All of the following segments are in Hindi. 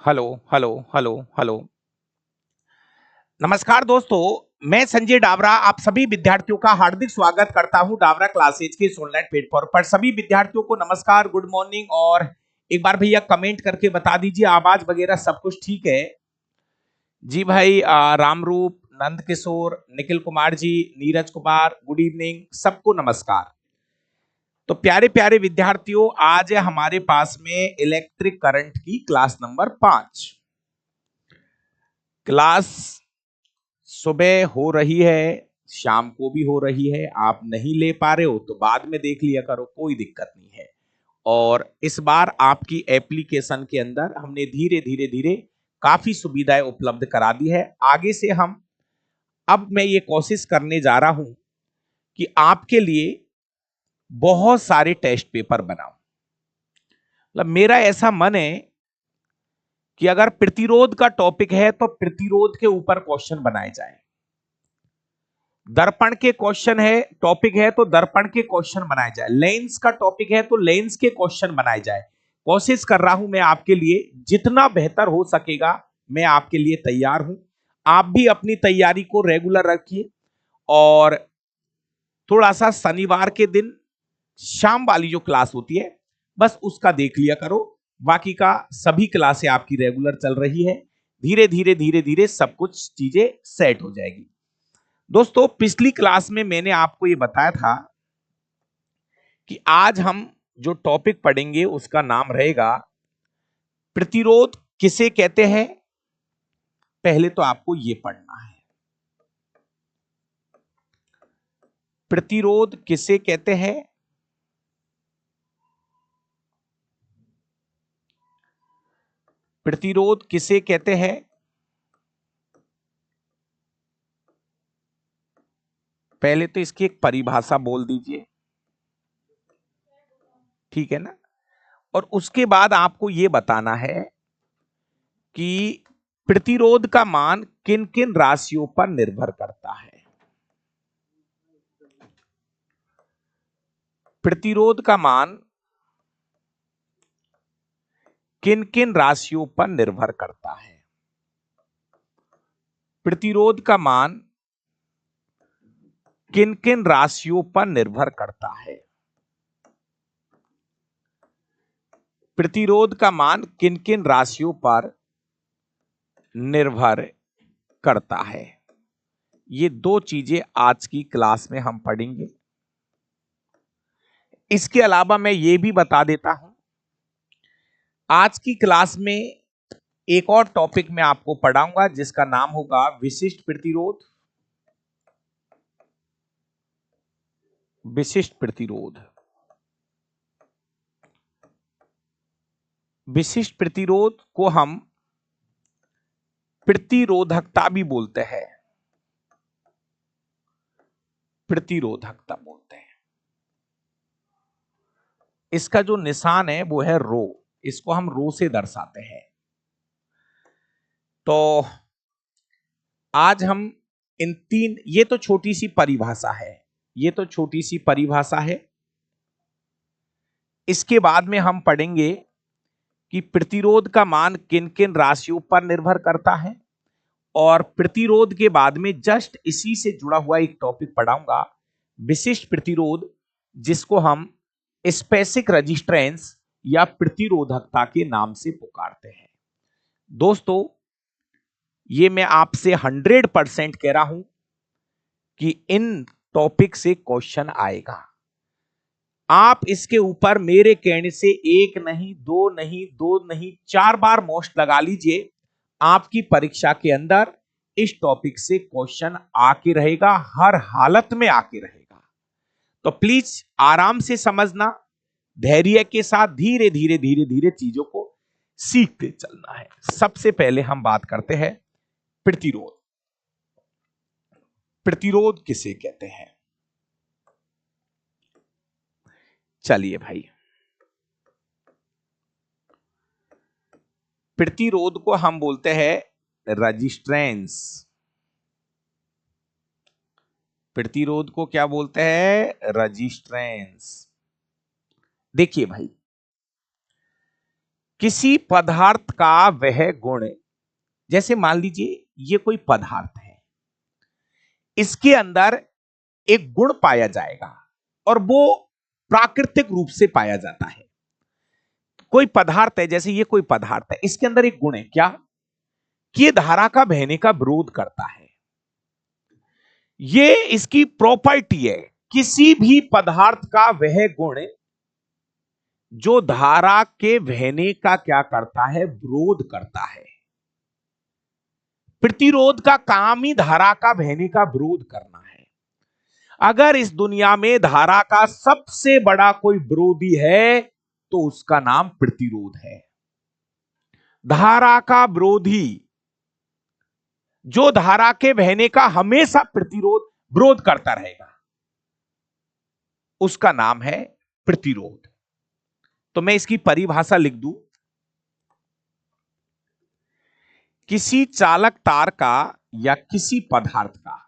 Hello hello hello hello. नमस्कार दोस्तों, मैं संजय डावरा आप सभी विद्यार्थियों का हार्दिक स्वागत करता हूं डावरा क्लासेज के इस ऑनलाइन प्लेटफॉर्म पर। सभी विद्यार्थियों को नमस्कार, गुड मॉर्निंग। और एक बार भैया कमेंट करके बता दीजिए आवाज वगैरह सब कुछ ठीक है? जी भाई, रामरूप, नंद किशोर, निखिल कुमार जी, नीरज कुमार, गुड इवनिंग, सबको नमस्कार। तो प्यारे प्यारे विद्यार्थियों, आज है हमारे पास में इलेक्ट्रिक करंट की क्लास नंबर 5। क्लास सुबह हो रही है, शाम को भी हो रही है। आप नहीं ले पा रहे हो तो बाद में देख लिया करो, कोई दिक्कत नहीं है। और इस बार आपकी एप्लीकेशन के अंदर हमने धीरे धीरे धीरे काफी सुविधाएं उपलब्ध करा दी है। आगे से हम अब मैं ये कोशिश करने जा रहा हूं कि आपके लिए बहुत सारे टेस्ट पेपर बनाऊं। मतलब मेरा ऐसा मन है कि अगर प्रतिरोध का टॉपिक है तो प्रतिरोध के ऊपर क्वेश्चन बनाए जाए। दर्पण के क्वेश्चन है, टॉपिक है तो दर्पण के क्वेश्चन बनाए जाए। लेंस का टॉपिक है तो लेंस के क्वेश्चन बनाए जाए। कोशिश कर रहा हूं मैं आपके लिए, जितना बेहतर हो सकेगा मैं आपके लिए तैयार हूं। आप भी अपनी तैयारी को रेगुलर रखिए और थोड़ा सा शनिवार के दिन शाम वाली जो क्लास होती है बस उसका देख लिया करो। बाकी का सभी क्लासें आपकी रेगुलर चल रही है। धीरे धीरे धीरे धीरे सब कुछ चीजें सेट हो जाएगी। दोस्तों, पिछली क्लास में मैंने आपको ये बताया था कि आज हम जो टॉपिक पढ़ेंगे उसका नाम रहेगा प्रतिरोध किसे कहते हैं। पहले तो आपको ये पढ़ना है, प्रतिरोध किसे कहते हैं। प्रतिरोध किसे कहते हैं? पहले तो इसकी एक परिभाषा बोल दीजिए, ठीक है ना। और उसके बाद आपको यह बताना है कि प्रतिरोध का मान किन किन राशियों पर निर्भर करता है। प्रतिरोध का मान किन किन राशियों पर निर्भर करता है। प्रतिरोध का मान किन किन राशियों पर निर्भर करता है। प्रतिरोध का मान किन किन राशियों पर निर्भर करता है। ये दो चीजें आज की क्लास में हम पढ़ेंगे। इसके अलावा मैं ये भी बता देता हूं, आज की क्लास में एक और टॉपिक मैं आपको पढ़ाऊंगा जिसका नाम होगा विशिष्ट प्रतिरोध। विशिष्ट प्रतिरोध, विशिष्ट प्रतिरोध को हम प्रतिरोधकता भी बोलते हैं। प्रतिरोधकता बोलते हैं। इसका जो निशान है वो है रो, इसको हम रो से दर्शाते हैं। तो आज हम इन तीन, ये तो छोटी सी परिभाषा है, ये तो छोटी सी परिभाषा है। इसके बाद में हम पढ़ेंगे कि प्रतिरोध का मान किन किन राशियों पर निर्भर करता है। और प्रतिरोध के बाद में जस्ट इसी से जुड़ा हुआ एक टॉपिक पढ़ाऊंगा, विशिष्ट प्रतिरोध, जिसको हम स्पेसिफिक रेजिस्टेंस या प्रतिरोधकता के नाम से पुकारते हैं। दोस्तों, ये मैं आपसे 100% कह रहा हूं कि इन टॉपिक से क्वेश्चन आएगा। आप इसके ऊपर मेरे कहने से एक नहीं, दो नहीं, दो नहीं, 4 बार मोस्ट लगा लीजिए। आपकी परीक्षा के अंदर इस टॉपिक से क्वेश्चन आके रहेगा, हर हालत में आके रहेगा। तो प्लीज आराम से समझना, धैर्य के साथ धीरे धीरे धीरे धीरे चीजों को सीखते चलना है। सबसे पहले हम बात करते हैं प्रतिरोध। प्रतिरोध किसे कहते हैं? चलिए भाई, प्रतिरोध को हम बोलते हैं रजिस्टेंस। प्रतिरोध को क्या बोलते हैं? रजिस्टेंस। देखिए भाई, किसी पदार्थ का वह गुण, जैसे मान लीजिए ये कोई पदार्थ है, इसके अंदर एक गुण पाया जाएगा और वो प्राकृतिक रूप से पाया जाता है। कोई पदार्थ है, जैसे ये कोई पदार्थ है, इसके अंदर एक गुण है क्या, कि ये धारा का बहने का विरोध करता है। ये इसकी प्रॉपर्टी है, किसी भी पदार्थ का वह गुण जो धारा के बहने का क्या करता है, विरोध करता है। प्रतिरोध का काम ही धारा का बहने का विरोध करना है। अगर इस दुनिया में धारा का सबसे बड़ा कोई विरोधी है तो उसका नाम प्रतिरोध है। धारा का विरोधी जो धारा के बहने का हमेशा प्रतिरोध विरोध करता रहेगा, उसका नाम है प्रतिरोध। तो मैं इसकी परिभाषा लिख दूं, किसी चालक तार का या किसी पदार्थ का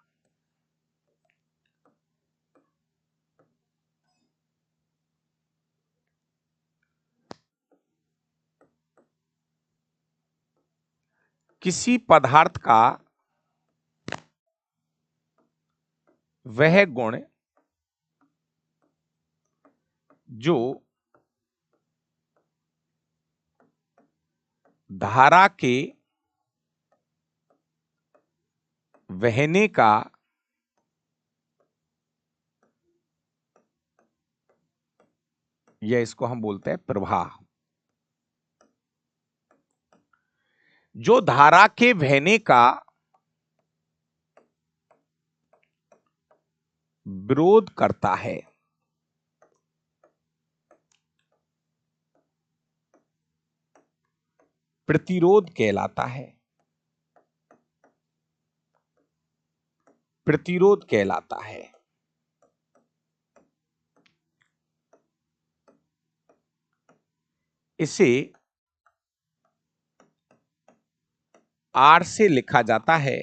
किसी पदार्थ का वह गुण जो धारा के बहने का या इसको हम बोलते हैं प्रवाह, जो धारा के बहने का विरोध करता है, प्रतिरोध कहलाता है। प्रतिरोध कहलाता है। इसे R से लिखा जाता है,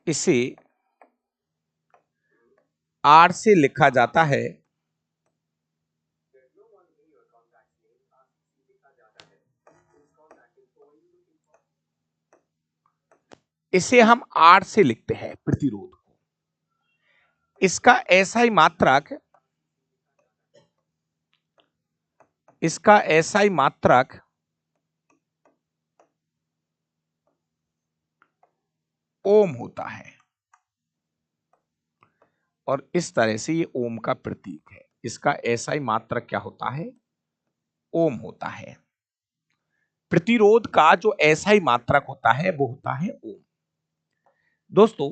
इसे R से लिखा जाता है इसे हम R से लिखते हैं प्रतिरोध को। इसका एसआई मात्रक, इसका एसआई मात्रक ओम होता है और इस तरह से ये ओम का प्रतीक है। इसका एसआई मात्रक क्या होता है, ओम होता है। प्रतिरोध का जो एसआई मात्रक होता है वो होता है ओम। दोस्तों,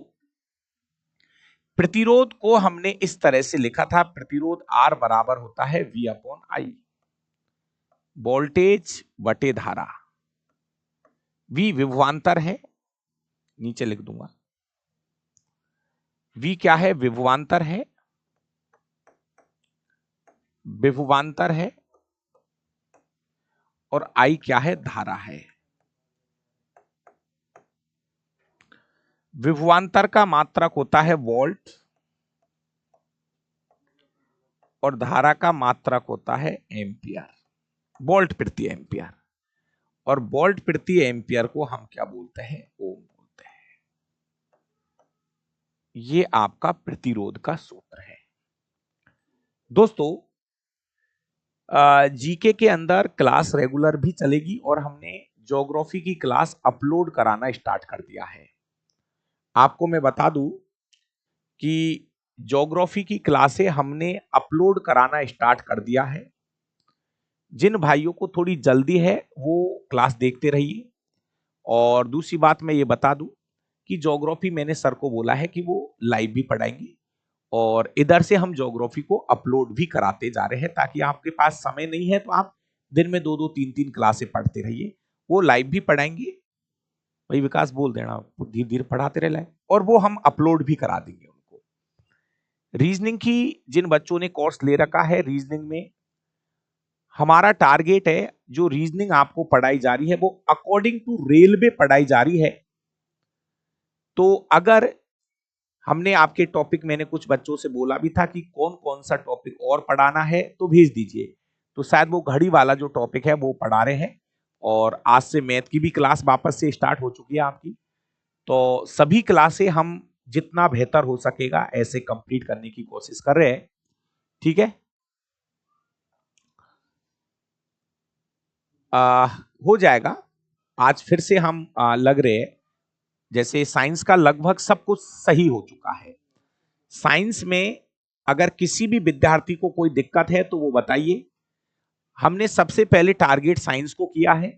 प्रतिरोध को हमने इस तरह से लिखा था, प्रतिरोध R बराबर होता है V अपॉन I, वोल्टेज बटे धारा। V विभवांतर है, नीचे लिख दूंगा, V क्या है, विभवांतर है, विभवांतर है, और I क्या है, धारा है। विभवांतर का मात्रक होता है वोल्ट और धारा का मात्रक होता है एम्पियर, वोल्ट प्रति एम्पियर। और वोल्ट प्रति एम्पियर को हम क्या बोलते हैं, ओम बोलते हैं। ये आपका प्रतिरोध का सूत्र है। दोस्तों, जीके के अंदर क्लास रेगुलर भी चलेगी और हमने ज्योग्राफी की क्लास अपलोड कराना स्टार्ट कर दिया है। आपको मैं बता दूं कि ज्योग्राफी की क्लासें हमने अपलोड कराना स्टार्ट कर दिया है। जिन भाइयों को थोड़ी जल्दी है वो क्लास देखते रहिए। और दूसरी बात मैं ये बता दूं कि ज्योग्राफी मैंने सर को बोला है कि वो लाइव भी पढ़ाएंगे और इधर से हम ज्योग्राफी को अपलोड भी कराते जा रहे हैं, ताकि आपके पास समय नहीं है तो आप दिन में 2-2 3-3 क्लासें पढ़ते रहिए। वो लाइव भी पढ़ाएंगे, भाई विकास बोल देना, धीरे धीरे पढ़ाते रहे, और वो हम अपलोड भी करा देंगे उनको। रीजनिंग की जिन बच्चों ने कोर्स ले रखा है, रीजनिंग में हमारा टारगेट है, जो रीजनिंग आपको पढ़ाई जा रही है वो अकॉर्डिंग टू रेलवे पढ़ाई जा रही है। तो अगर हमने आपके टॉपिक, मैंने कुछ बच्चों से बोला भी था कि कौन कौन सा टॉपिक और पढ़ाना है तो भेज दीजिए, तो शायद वो घड़ी वाला जो टॉपिक है वो पढ़ा रहे हैं। और आज से मैथ की भी क्लास वापस से स्टार्ट हो चुकी है आपकी। तो सभी क्लासें हम जितना बेहतर हो सकेगा ऐसे कंप्लीट करने की कोशिश कर रहे हैं। ठीक है। आ, हो जाएगा। आज फिर से हम लग रहे हैं, जैसे साइंस का लगभग सब कुछ सही हो चुका है। साइंस में अगर किसी भी विद्यार्थी को कोई दिक्कत है तो वो बताइए। हमने सबसे पहले टारगेट साइंस को किया है,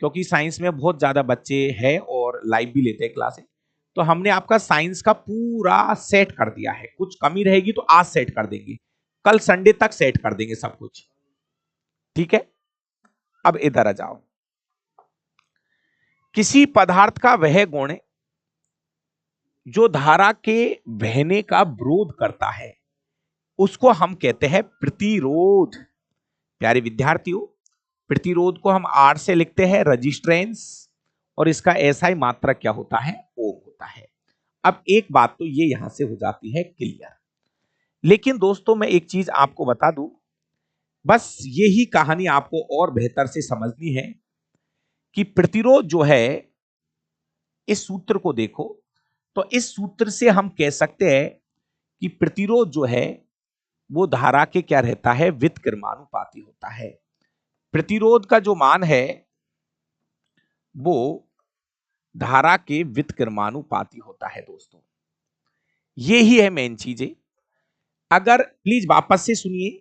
क्योंकि साइंस में बहुत ज्यादा बच्चे हैं और लाइव भी लेते हैं क्लासेस। तो हमने आपका साइंस का पूरा सेट कर दिया है। कुछ कमी रहेगी तो आज सेट कर देंगे, कल संडे तक सेट कर देंगे सब कुछ। ठीक है। अब इधर आ जाओ। किसी पदार्थ का वह गुण जो धारा के बहने का विरोध करता है उसको हम कहते हैं प्रतिरोध। प्यारे विद्यार्थियों, प्रतिरोध को हम आर से लिखते हैं रजिस्टेंस, और इसका एसआई मात्रक क्या होता है? ओम होता है। अब एक बात तो ये यहां से हो जाती है क्लियर। लेकिन दोस्तों मैं एक चीज आपको बता दूं, बस यही कहानी आपको और बेहतर से समझनी है कि प्रतिरोध जो है, इस सूत्र को देखो तो इस सूत्र से हम कह सकते हैं कि प्रतिरोध जो है वो धारा के क्या रहता है? व्युत्क्रमानुपाती होता है। प्रतिरोध का जो मान है वो धारा के व्युत्क्रमानुपाती होता है दोस्तों। ये ही है मेन चीजें। अगर प्लीज वापस से सुनिए,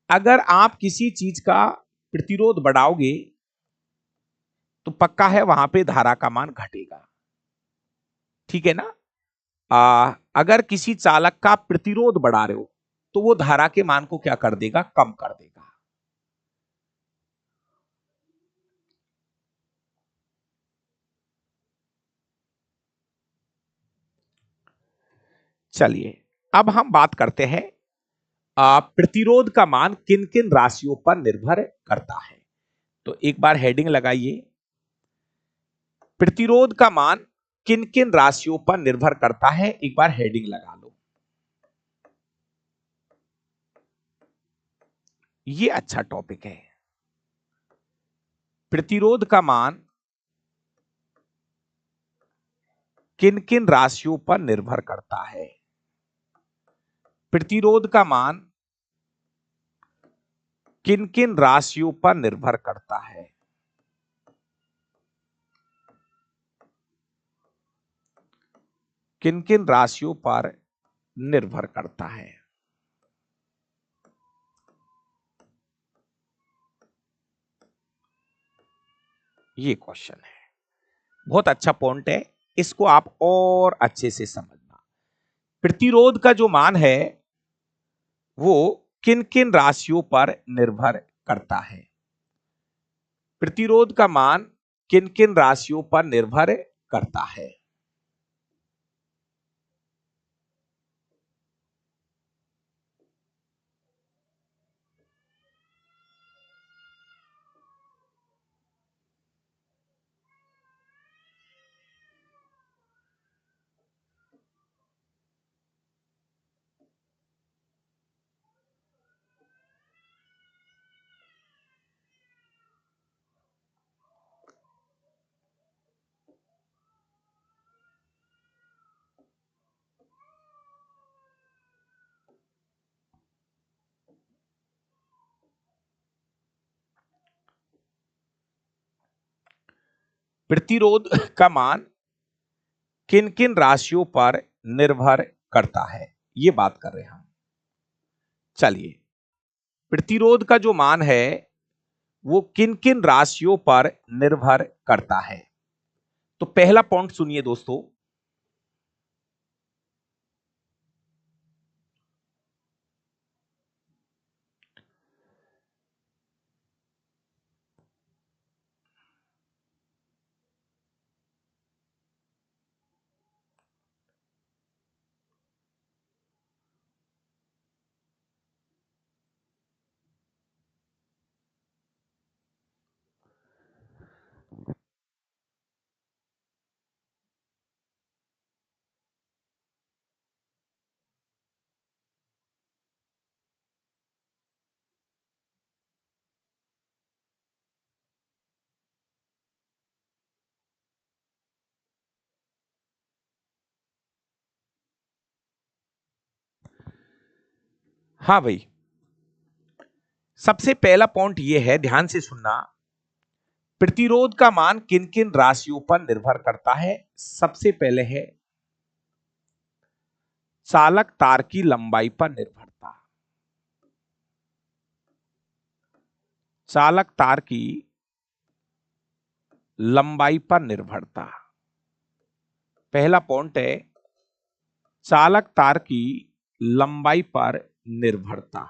अगर आप किसी चीज का प्रतिरोध बढ़ाओगे तो पक्का है वहां पे धारा का मान घटेगा। ठीक है ना? अगर किसी चालक का प्रतिरोध बढ़ा रहे हो तो वो धारा के मान को क्या कर देगा? कम कर देगा। चलिए अब हम बात करते हैं प्रतिरोध का मान किन किन राशियों पर निर्भर करता है। तो एक बार हेडिंग लगाइए, प्रतिरोध का मान किन किन राशियों पर निर्भर करता है। एक बार हेडिंग लगा लो, ये अच्छा टॉपिक है। प्रतिरोध का मान किन किन राशियों पर निर्भर करता है। प्रतिरोध का मान किन किन राशियों पर निर्भर करता है। किन किन राशियों पर निर्भर करता है। ये क्वेश्चन है, बहुत अच्छा पॉइंट है। इसको आप और अच्छे से समझना। प्रतिरोध का जो मान है वो किन किन राशियों पर निर्भर करता है। प्रतिरोध का मान किन किन राशियों पर निर्भर करता है। प्रतिरोध का मान किन किन राशियों पर निर्भर करता है, ये बात कर रहे हैं हम। चलिए, प्रतिरोध का जो मान है वो किन किन राशियों पर निर्भर करता है। तो पहला पॉइंट सुनिए दोस्तों, हाँ भाई, सबसे पहला पॉइंट यह है, ध्यान से सुनना, प्रतिरोध का मान किन किन राशियों पर निर्भर करता है। सबसे पहले है चालक तार की लंबाई पर निर्भरता। चालक तार की लंबाई पर निर्भरता, पहला पॉइंट है चालक तार की लंबाई पर निर्भरता।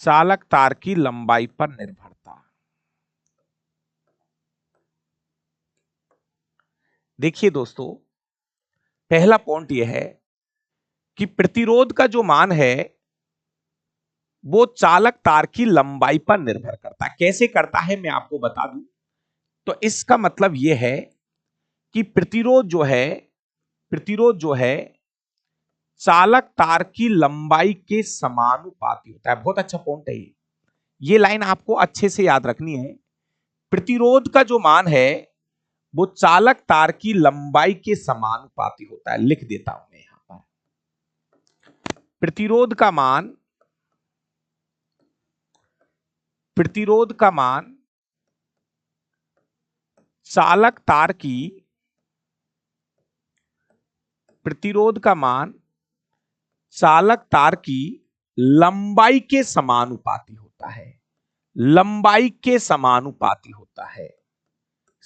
चालक तार की लंबाई पर निर्भरता। देखिए दोस्तों, पहला पॉइंट यह है कि प्रतिरोध का जो मान है वो चालक तार की लंबाई पर निर्भर करता है। कैसे करता है मैं आपको बता दूं। तो इसका मतलब यह है कि प्रतिरोध जो है चालक तार की लंबाई के समानुपाती होता है। बहुत अच्छा पॉइंट है ये लाइन आपको अच्छे से याद रखनी है। प्रतिरोध का जो मान है वो चालक तार की लंबाई के समानुपाती होता है। लिख देता हूं मैं यहां पर, प्रतिरोध का मान चालक तार की प्रतिरोध का मान चालक तार की लंबाई के समानुपाती होता है। लंबाई के समानुपाती होता है,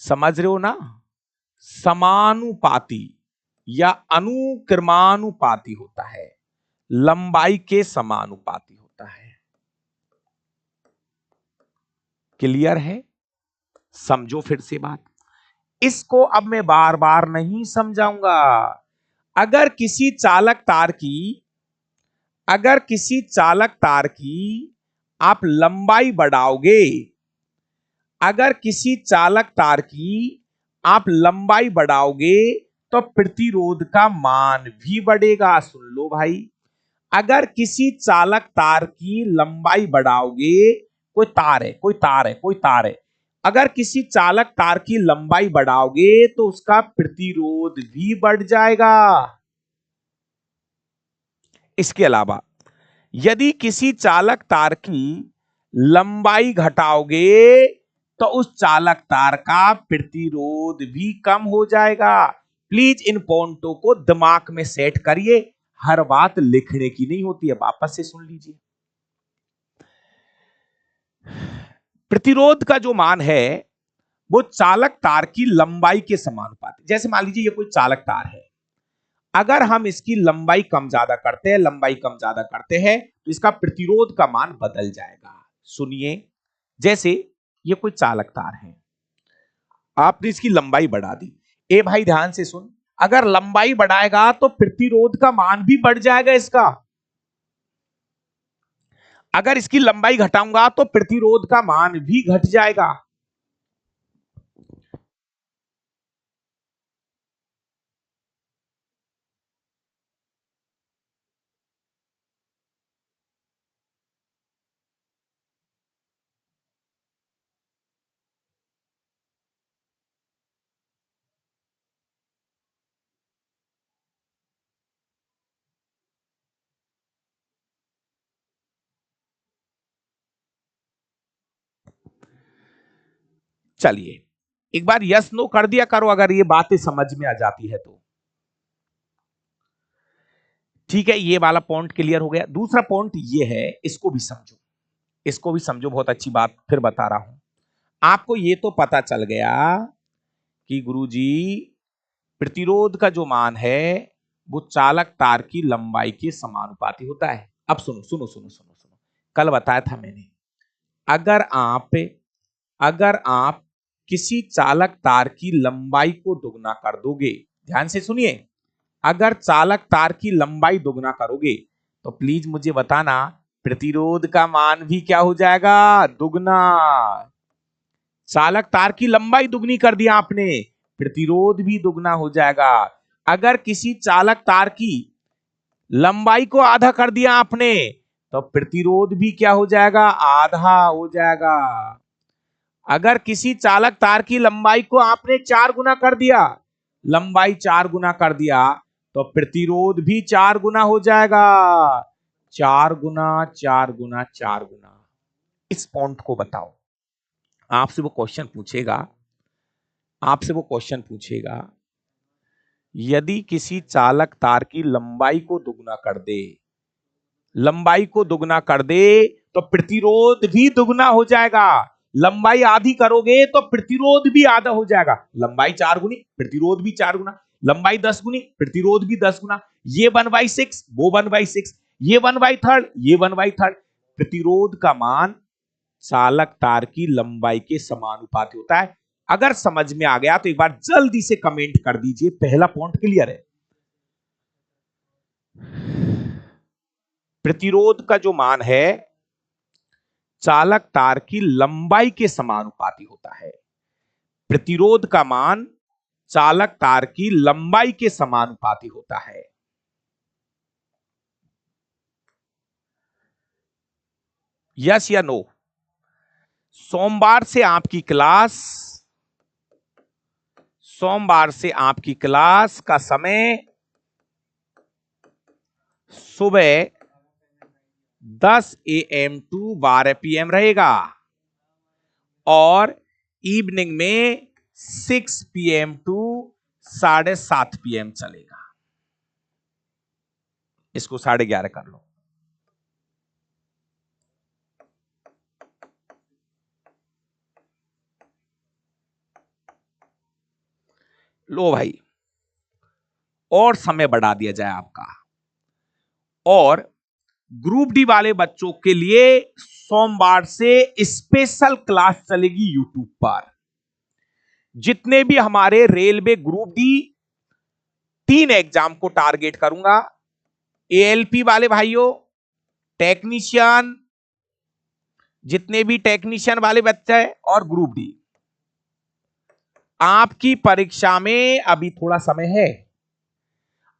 समझ रहे हो ना। समानुपाती या अनुक्रमानुपाती होता है, लंबाई के समानुपाती होता है। क्लियर है? समझो फिर से बात, इसको अब मैं बार बार नहीं समझाऊंगा। अगर किसी चालक तार की आप लंबाई बढ़ाओगे, अगर किसी चालक तार की आप लंबाई बढ़ाओगे तो प्रतिरोध का मान भी बढ़ेगा। सुन लो भाई, अगर किसी चालक तार की लंबाई बढ़ाओगे, कोई तार है, अगर किसी चालक तार की लंबाई बढ़ाओगे तो उसका प्रतिरोध भी बढ़ जाएगा। इसके अलावा यदि किसी चालक तार की लंबाई घटाओगे तो उस चालक तार का प्रतिरोध भी कम हो जाएगा। प्लीज इन पॉइंटों को दिमाग में सेट करिए, हर बात लिखने की नहीं होती है। वापस से सुन लीजिए, प्रतिरोध का जो मान है वो चालक तार की लंबाई के समानुपाती। जैसे मान लीजिए ये कोई चालक तार है, अगर हम इसकी लंबाई कम ज्यादा करते हैं तो इसका प्रतिरोध का मान बदल जाएगा। सुनिए, जैसे ये कोई चालक तार है, आपने इसकी लंबाई बढ़ा दी। ए भाई ध्यान से सुन, अगर लंबाई बढ़ाएगा तो प्रतिरोध का मान भी बढ़ जाएगा इसका। अगर इसकी लंबाई घटाऊंगा तो प्रतिरोध का मान भी घट जाएगा। चलिए एक बार यस नो कर दिया करो अगर ये बातें समझ में आ जाती है तो। ठीक है, ये वाला पॉइंट क्लियर हो गया। दूसरा पॉइंट ये है, इसको भी समझो, इसको भी समझो, बहुत अच्छी बात फिर बता रहा हूं आपको। ये तो पता चल गया कि गुरुजी प्रतिरोध का जो मान है वो चालक तार की लंबाई के समानुपाती होता है। अब सुनो सुनो सुनो सुनो सुनो, कल बताया था मैंने, अगर आप अगर आप किसी चालक तार की लंबाई को दुगना कर दोगे, ध्यान से सुनिए, अगर चालक तार की लंबाई दुगना करोगे तो प्लीज मुझे बताना प्रतिरोध का मान भी क्या हो जाएगा? दुगना। चालक तार की लंबाई दुगनी कर दिया आपने, प्रतिरोध भी दुगना हो जाएगा। अगर किसी चालक तार की लंबाई को आधा कर दिया आपने तो प्रतिरोध भी क्या हो जाएगा? आधा हो जाएगा। अगर किसी चालक तार की लंबाई को आपने 4 गुना कर दिया, लंबाई 4 गुना कर दिया तो प्रतिरोध भी 4 गुना हो जाएगा। 4 गुना 4 गुना 4 गुना। इस पॉइंट को बताओ। आपसे वो क्वेश्चन पूछेगा, यदि किसी चालक तार की लंबाई को दुगना कर दे, तो प्रतिरोध भी दुगना हो जाएगा। लंबाई आधी करोगे तो प्रतिरोध भी आधा हो जाएगा। लंबाई 4 गुनी, प्रतिरोध भी 4 गुना। लंबाई 10 गुनी, प्रतिरोध भी 10 गुना। ये 1/6, वो 1/6, ये 1/3, ये 1/3। प्रतिरोध का मान चालक तार की लंबाई के समानुपाती होता है। अगर समझ में आ गया तो एक बार जल्दी से कमेंट कर दीजिए, पहला पॉइंट क्लियर है। प्रतिरोध का जो मान है चालक तार की लंबाई के समानुपाती होता है। प्रतिरोध का मान चालक तार की लंबाई के समानुपाती होता है। यस या नो? सोमवार से आपकी क्लास का समय सुबह 10 AM टू 12 PM रहेगा और इवनिंग में 6 PM टू 7:30 PM चलेगा। इसको 11:30 कर लो। लो भाई, और समय बढ़ा दिया जाए आपका। और ग्रुप डी वाले बच्चों के लिए सोमवार से स्पेशल क्लास चलेगी यूट्यूब पर। जितने भी हमारे रेलवे ग्रुप डी 3 एग्जाम को टारगेट करूंगा, एएलपी वाले भाइयों, टेक्नीशियन, जितने भी टेक्नीशियन वाले बच्चे हैं और ग्रुप डी, आपकी परीक्षा में अभी थोड़ा समय है।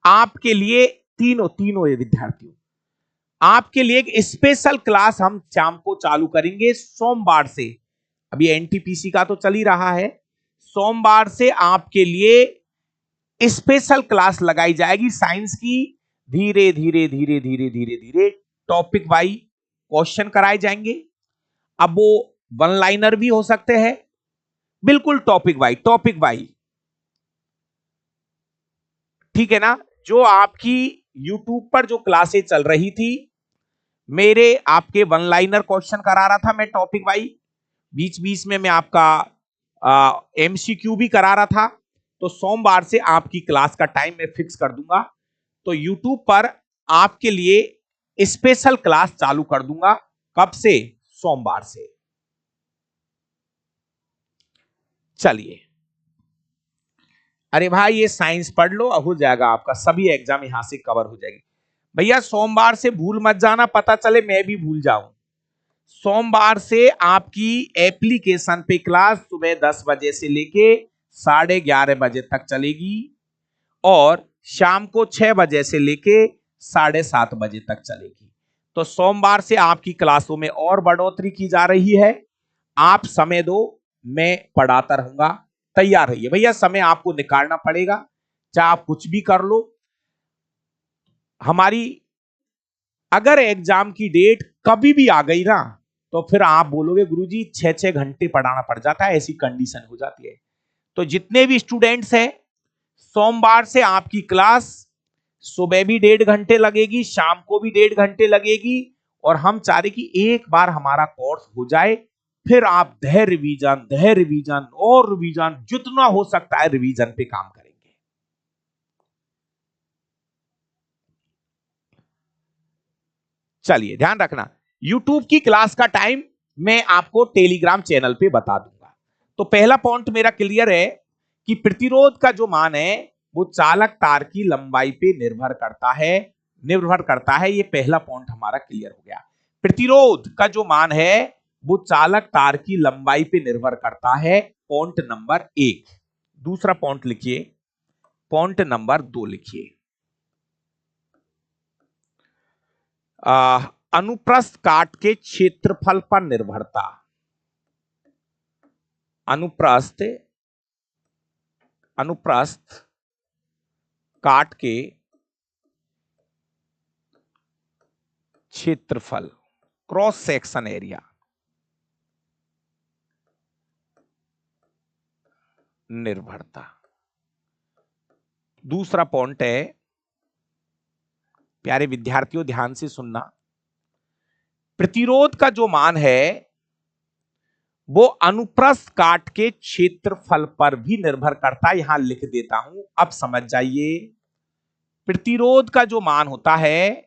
आपके लिए तीनों विद्यार्थियों, आपके लिए एक स्पेशल क्लास हम शाम को चालू करेंगे सोमवार से। अभी एनटीपीसी का तो चल ही रहा है, सोमवार से आपके लिए स्पेशल क्लास लगाई जाएगी साइंस की। धीरे धीरे धीरे धीरे धीरे धीरे टॉपिक वाइज क्वेश्चन कराए जाएंगे। अब वो वन लाइनर भी हो सकते हैं, बिल्कुल टॉपिक वाइज। ठीक है ना? जो आपकी यूट्यूब पर जो क्लासेस चल रही थी, मेरे आपके वन लाइनर क्वेश्चन करा रहा था मैं टॉपिक वाइज, बीच बीच में मैं आपका एमसीक्यू भी करा रहा था। तो सोमवार से आपकी क्लास का टाइम मैं फिक्स कर दूंगा। तो यूट्यूब पर आपके लिए स्पेशल क्लास चालू कर दूंगा। कब से? सोमवार से। चलिए, अरे भाई ये साइंस पढ़ लो, अब हो जाएगा आपका सभी एग्जाम यहां से कवर हो जाएगी। भैया सोमवार से भूल मत जाना, पता चले मैं भी भूल जाऊं। सोमवार से आपकी एप्लीकेशन पे क्लास सुबह 10 बजे से लेके 11:30 बजे तक चलेगी और शाम को 6 बजे से लेके 7:30 बजे तक चलेगी। तो सोमवार से आपकी क्लासों में और बढ़ोतरी की जा रही है। आप समय दो, मैं पढ़ाता रहूंगा। तैयार रहिए भैया, समय आपको निकालना पड़ेगा, चाहे आप कुछ भी कर लो। हमारी अगर एग्जाम की डेट कभी भी आ गई ना, तो फिर आप बोलोगे गुरुजी 6-6 घंटे पढ़ाना पड़ जाता है, ऐसी कंडीशन हो जाती है। तो जितने भी स्टूडेंट्स हैं, सोमवार से आपकी क्लास सुबह भी 1.5 घंटे लगेगी, शाम को भी 1.5 घंटे लगेगी। और हम चाह रहे कि एक बार हमारा कोर्स हो जाए, फिर आप धैर्य रिवीजन और रिवीजन जितना हो सकता है रिवीजन पे काम करेंगे। चलिए ध्यान रखना, यूट्यूब की क्लास का टाइम मैं आपको टेलीग्राम चैनल पे बता दूंगा। तो पहला पॉइंट मेरा क्लियर है कि प्रतिरोध का जो मान है वो चालक तार की लंबाई पे निर्भर करता है। ये पहला पॉइंट हमारा क्लियर हो गया। प्रतिरोध का जो मान है वो चालक तार की लंबाई पे निर्भर करता है, पॉइंट नंबर 1। दूसरा पॉइंट लिखिए, पॉइंट नंबर 2 लिखिए, अनुप्रस्थ काट के क्षेत्रफल पर निर्भरता। अनुप्रस्थ काट के क्षेत्रफल, क्रॉस सेक्शन एरिया, निर्भरता। दूसरा पॉइंट है, प्यारे विद्यार्थियों ध्यान से सुनना, प्रतिरोध का जो मान है वो अनुप्रस्थ काट के क्षेत्रफल पर भी निर्भर करता है। यहां लिख देता हूं, अब समझ जाइए। प्रतिरोध का जो मान होता है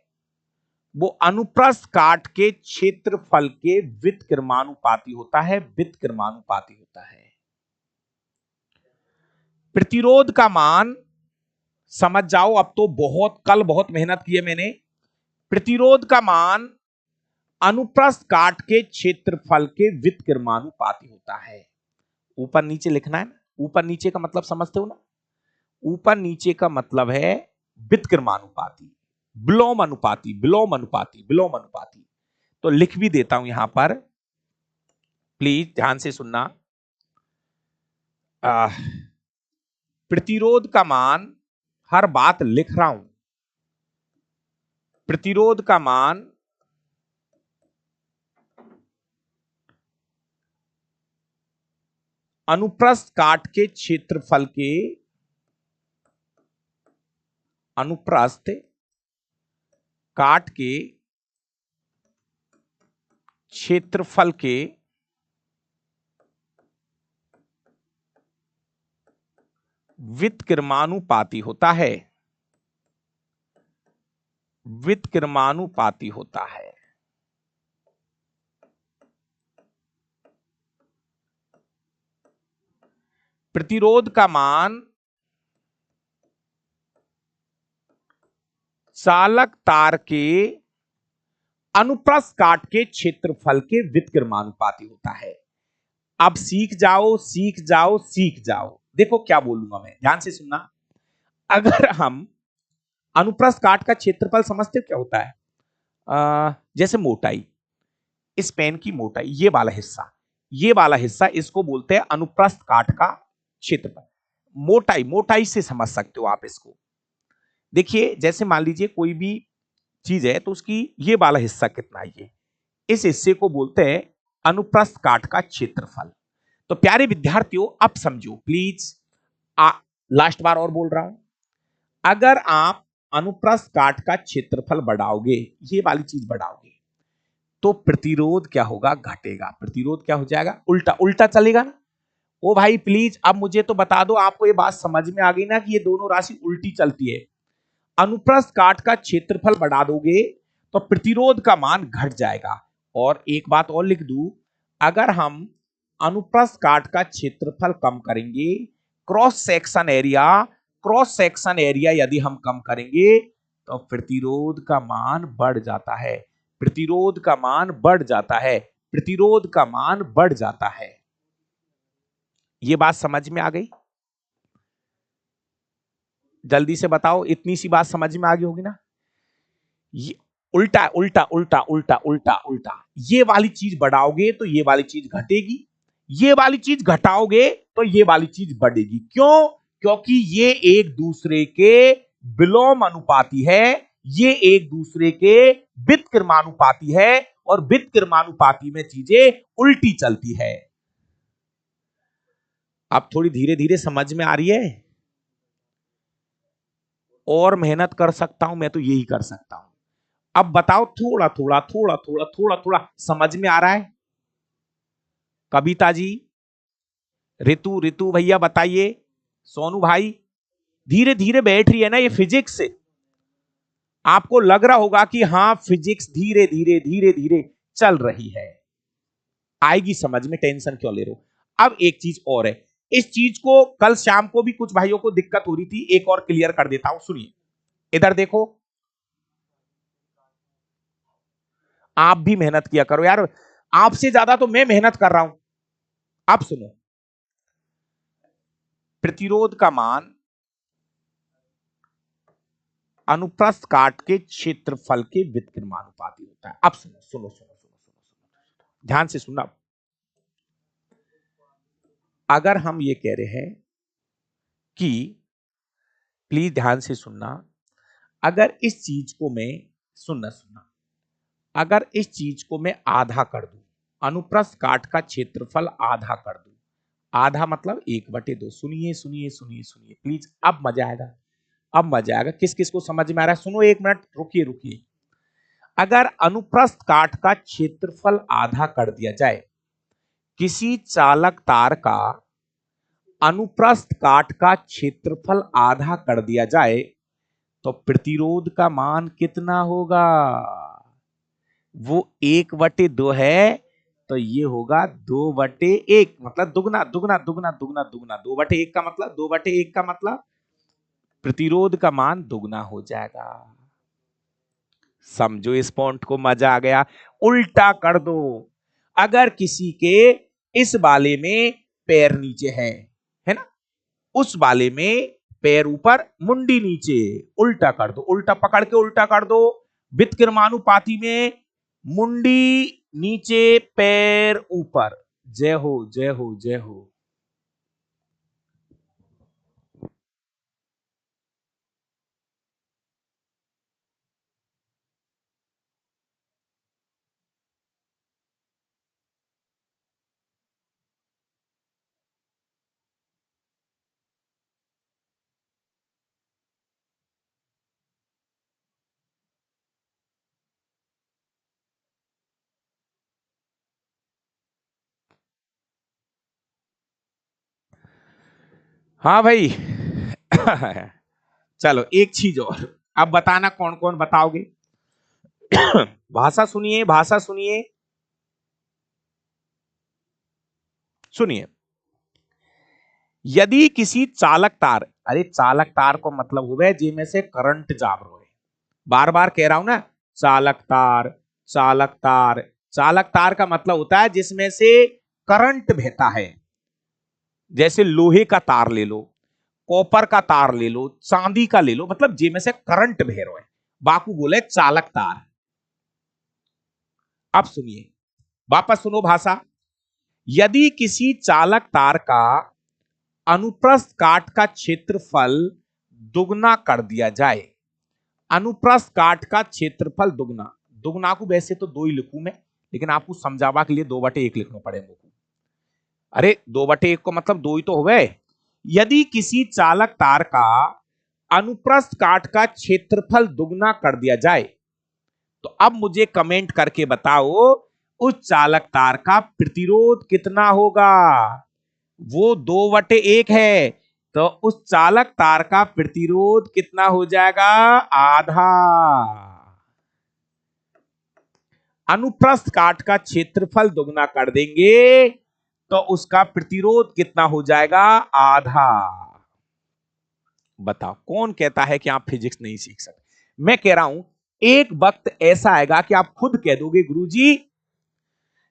वो अनुप्रस्थ काट के क्षेत्रफल के व्युत्क्रमानुपाती होता है, व्युत्क्रमानुपाती होता है। प्रतिरोध का मान समझ जाओ, अब तो कल बहुत मेहनत की है मैंने। प्रतिरोध का मान अनुप्रस्थ काट के क्षेत्रफल के व्युत्क्रमानुपाती होता है। ऊपर नीचे लिखना है ना, ऊपर नीचे का मतलब समझते हो ना, ऊपर नीचे का मतलब है व्युत्क्रमानुपाती, विलोम अनुपाती, विलोम अनुपाती, विलोम अनुपाती। तो लिख भी देता हूं यहां पर, प्लीज ध्यान से सुनना। प्रतिरोध का मान, हर बात लिख रहा हूं, प्रतिरोध का मान अनुप्रस्थ काट के क्षेत्रफल के, अनुप्रस्थ काट के क्षेत्रफल के व्युत्क्रमानुपाती होता है, व्युत्क्रमानुपाती होता है। प्रतिरोध का मान चालक तार के अनुप्रस्थ काट के क्षेत्रफल के व्युत्क्रमानुपाती होता है। अब सीख जाओ, सीख जाओ, सीख जाओ। देखो क्या बोलूंगा मैं, ध्यान से सुनना। अगर हम अनुप्रस्थ काट का क्षेत्रफल समझते हो क्या होता है? जैसे मोटाई, इस पेन की मोटाई, ये वाला हिस्सा, ये वाला हिस्सा, इसको बोलते हैं अनुप्रस्थ काट का क्षेत्रफल। मोटाई, मोटाई से समझ सकते हो आप इसको। देखिए जैसे मान लीजिए कोई भी चीज है तो उसकी ये वाला हिस्सा कितना है, ये इस हिस्से को बोलते हैं अनुप्रस्थ काट का क्षेत्रफल। तो प्यारे विद्यार्थियों अब समझो प्लीज, लास्ट बार और बोल रहा हूं, अगर आप अनुप्रस्थ काट का क्षेत्रफल बढ़ाओगे, ये वाली चीज बढ़ाओगे, तो प्रतिरोध क्या होगा? घटेगा। प्रतिरोध क्या हो जाएगा? उल्टा, उल्टा चलेगा ना। ओ भाई प्लीज अब मुझे तो बता दो, आपको ये बात समझ में आ गई ना कि ये दोनों राशि उल्टी चलती है। अनुप्रस्थ काट का क्षेत्रफल बढ़ा दोगे तो प्रतिरोध का मान घट जाएगा। और एक बात और लिख दूं, अगर हम अनुप्रस्थ काट का क्षेत्रफल कम करेंगे, cross section area, cross section area यदि हम कम करेंगे तो प्रतिरोध का मान बढ़ जाता है, प्रतिरोध का मान बढ़ जाता है, प्रतिरोध का मान बढ़ जाता है। ये बात समझ में आ गई? जल्दी से बताओ, इतनी सी बात समझ में आ गई होगी ना? ये उल्टा उल्टा उल्टा उल्टा उल्टा उल्टा, ये वाली चीज बढ़ाओगे तो ये वाली चीज घटेगी, ये वाली चीज घटाओगे तो ये वाली चीज बढ़ेगी। क्यों? क्योंकि ये एक दूसरे के विलोम अनुपाती है, ये एक दूसरे के व्युत्क्रमानुपाती है, और व्युत्क्रमानुपाती में चीजें उल्टी चलती है। अब थोड़ी धीरे धीरे समझ में आ रही है? और मेहनत कर सकता हूं मैं तो यही कर सकता हूं। अब बताओ, थोड़ा थोड़ा थोड़ा थोड़ा थोड़ा थोड़ा समझ में आ रहा है? कविता जी, ऋतु, ऋतु भैया बताइए, सोनू भाई, धीरे धीरे बैठ रही है ना ये फिजिक्स से? आपको लग रहा होगा कि हाँ फिजिक्स धीरे धीरे धीरे धीरे चल रही है, आएगी समझ में, टेंशन क्यों ले रहे हो। अब एक चीज और है, इस चीज को कल शाम को भी कुछ भाइयों को दिक्कत हो रही थी, एक और क्लियर कर देता हूं, सुनिए। इधर देखो, आप भी मेहनत किया करो यार, आपसे ज्यादा तो मैं मेहनत कर रहा हूं। अब सुनो, प्रतिरोध का मान अनुप्रस्थ काट के क्षेत्रफल के व्युत्क्रमानुपाती होता है। अब सुनो सुनो सुनो सुनो सुनो सुनो, ध्यान से सुनना। अगर हम ये कह रहे हैं कि, प्लीज ध्यान से सुनना, अगर इस चीज को मैं, सुनना सुनना, अगर इस चीज को मैं आधा कर दूं, अनुप्रस्थ काट का क्षेत्रफल आधा कर दूं, आधा मतलब 1/2। सुनिए सुनिए सुनिए सुनिए प्लीज, अब मजा आएगा, अब मजा आएगा। किस किस को समझ में आ रहा है सुनो, 1 मिनट रुकिए रुकिए। अगर अनुप्रस्थ काट का क्षेत्रफल आधा कर दिया जाए, किसी चालक तार का अनुप्रस्थ काट का क्षेत्रफल आधा कर दिया जाए, तो प्रतिरोध का मान कितना होगा? वो 1/2 है, तो ये होगा 2/1, मतलब दुगना दुगना दुगना दुगना दुगना। 2/1 का मतलब, 2/1 का मतलब प्रतिरोध का मान दुगना हो जाएगा। समझो इस पॉइंट को, मजा आ गया। उल्टा कर दो, अगर किसी के इस वाले में पैर नीचे है ना, उस वाले में पैर ऊपर मुंडी नीचे, उल्टा कर दो, उल्टा पकड़ के उल्टा कर दो। व्युत्क्रमानुपाती में मुंडी नीचे पैर ऊपर। जय हो जय हो जय हो। हाँ भाई। चलो एक चीज और, अब बताना कौन कौन बताओगे। भाषा सुनिए, भाषा सुनिए, सुनिए। यदि किसी चालक तार, अरे चालक तार को मतलब हुआ जिसमें से करंट जा रहा है, बार बार कह रहा हूं ना, चालक तार, चालक तार। चालक तार का मतलब होता है जिसमें से करंट बहता है। जैसे लोहे का तार ले लो, कॉपर का तार ले लो, चांदी का ले लो, मतलब जिसमें से करंट बह रहा है, बाकू बोले चालक तार। अब सुनिए, वापस सुनो भाषा। यदि किसी चालक तार का अनुप्रस्थ काट का क्षेत्रफल दुगना कर दिया जाए, अनुप्रस्थ काट का क्षेत्रफल दुगना, दुगना को वैसे तो 2 ही लिखूं मैं, लेकिन आपको समझावा के लिए 2/1 लिखना पड़ेगा। अरे 2/1 को मतलब 2 ही तो हो गए। यदि किसी चालक तार का अनुप्रस्थ काट का क्षेत्रफल दुगना कर दिया जाए, तो अब मुझे कमेंट करके बताओ उस चालक तार का प्रतिरोध कितना होगा? वो 2/1 है, तो उस चालक तार का प्रतिरोध कितना हो जाएगा? आधा। अनुप्रस्थ काट का क्षेत्रफल दुगना कर देंगे तो उसका प्रतिरोध कितना हो जाएगा? आधा। बताओ कौन कहता है कि आप फिजिक्स नहीं सीख सकते? मैं कह रहा हूं एक वक्त ऐसा आएगा कि आप खुद कह दोगे गुरुजी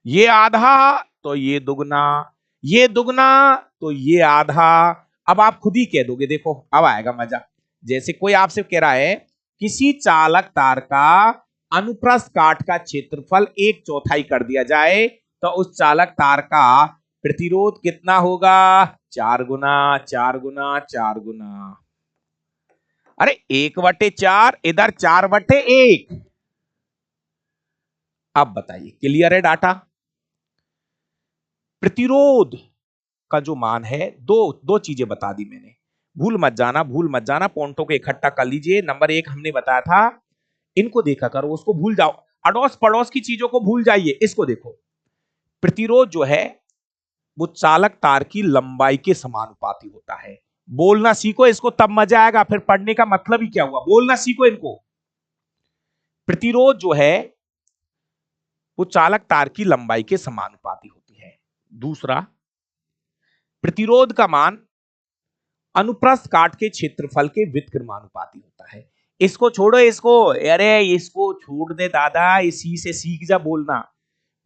ये आधा तो ये दुगना, ये दुगना तो ये आधा। अब आप खुद ही कह दोगे, देखो अब आएगा मजा। जैसे कोई आपसे कह रहा है किसी चालक तार का अनुप्रस्थ काट का क्षेत्रफल 1/4 कर दिया जाए, तो उस चालक तार का प्रतिरोध कितना होगा? 4 गुना, 4 गुना, 4 गुना। अरे 1/4, इधर 4/1। अब बताइए, क्लियर है डाटा? प्रतिरोध का जो मान है, दो दो चीजें बता दी मैंने, भूल मत जाना, भूल मत जाना, पॉइंटों को इकट्ठा कर लीजिए। नंबर 1 हमने बताया था, इनको देखा करो, उसको भूल जाओ, अड़ोस पड़ोस की चीजों को भूल जाइए, इसको देखो। प्रतिरोध जो है वो चालक तार की लंबाई के समानुपाती होता है। बोलना सीखो इसको, तब मजा आएगा, फिर पढ़ने का मतलब ही क्या हुआ, बोलना सीखो इनको। प्रतिरोध जो है वो चालक तार की लंबाई के समानुपाती होती है। दूसरा, प्रतिरोध का मान अनुप्रस्थ काट के क्षेत्रफल के व्युत्क्रमानुपाती होता है। इसको छोड़ो, इसको, अरे इसको छोड़ दे दादा, इसी से सीख जा बोलना।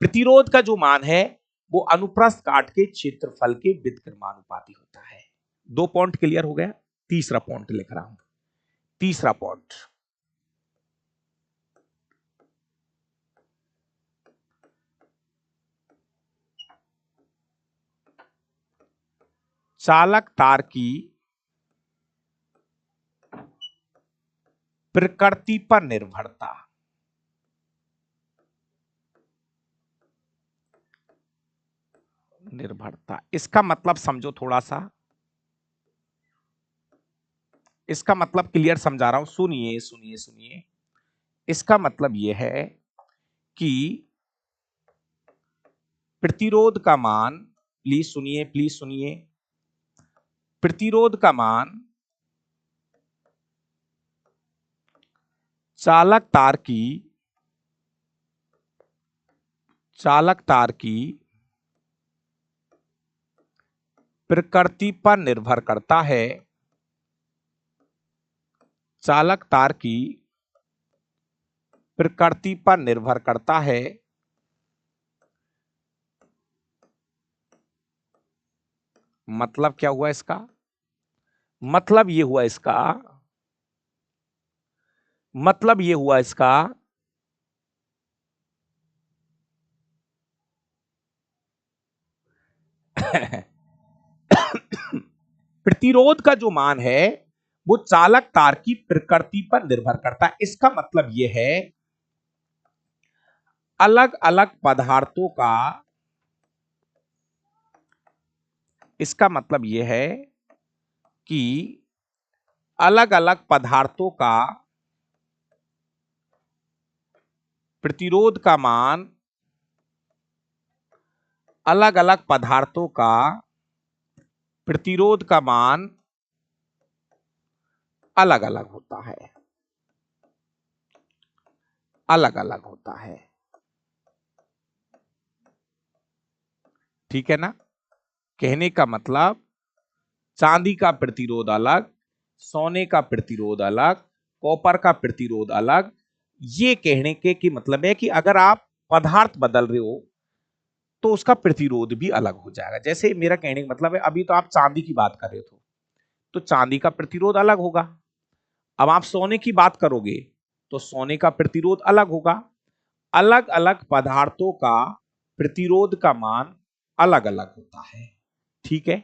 प्रतिरोध का जो मान है वो अनुप्रस्थ काट के क्षेत्रफल के व्युत्क्रमानुपाती होता है। 2 पॉइंट क्लियर हो गया। तीसरा पॉइंट लिख रहा हूं, तीसरा पॉइंट, चालक तार की प्रकृति पर निर्भरता। निर्भरता, इसका मतलब समझो थोड़ा सा, इसका मतलब क्लियर समझा रहा हूं, सुनिए सुनिए सुनिए। इसका मतलब यह है कि प्रतिरोध का मान, प्लीज सुनिए प्लीज सुनिए, प्रतिरोध का मान चालक तार की प्रकृति पर निर्भर करता है, चालक तार की प्रकृति पर निर्भर करता है। मतलब क्या हुआ इसका? मतलब ये हुआ इसका, मतलब ये हुआ इसका प्रतिरोध का जो मान है वो चालक तार की प्रकृति पर निर्भर करता है। इसका मतलब यह है अलग अलग पदार्थों का, इसका मतलब यह है कि अलग अलग पदार्थों का प्रतिरोध का मान, अलग अलग पदार्थों का प्रतिरोध का मान अलग अलग होता है, अलग अलग होता है। ठीक है ना? कहने का मतलब चांदी का प्रतिरोध अलग, सोने का प्रतिरोध अलग, कॉपर का प्रतिरोध अलग। ये कहने के कि मतलब है कि अगर आप पदार्थ बदल रहे हो तो उसका प्रतिरोध भी अलग हो जाएगा। जैसे मेरा कहने का मतलब है, अभी तो आप चांदी की बात कर रहे थे तो चांदी का प्रतिरोध अलग होगा। अब आप सोने की बात करोगे तो सोने का प्रतिरोध अलग होगा। अलग अलग पदार्थों का प्रतिरोध का मान अलग अलग होता है। ठीक है?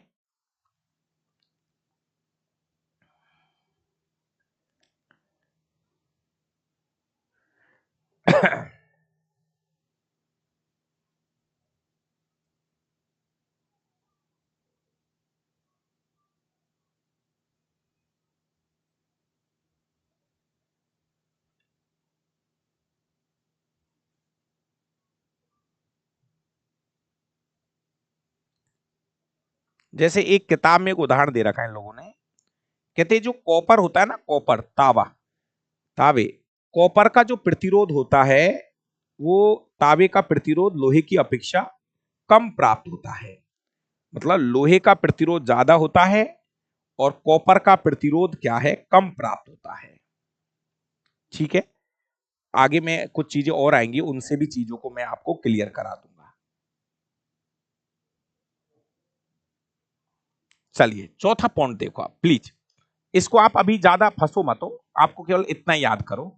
जैसे एक किताब में एक उदाहरण दे रखा है इन लोगों ने, कहते जो कॉपर होता है ना, कॉपर, तांबा, तांबे, कॉपर का जो प्रतिरोध होता है वो तांबे का प्रतिरोध लोहे की अपेक्षा कम प्राप्त होता है। मतलब लोहे का प्रतिरोध ज्यादा होता है और कॉपर का प्रतिरोध क्या है, कम प्राप्त होता है। ठीक है? आगे में कुछ चीजें और आएंगी, उनसे भी चीजों को मैं आपको क्लियर करा दूंगा। चलिए चौथा पॉइंट देखो आप प्लीज, इसको आप अभी ज्यादा फंसो मत हो, आपको केवल इतना याद करो,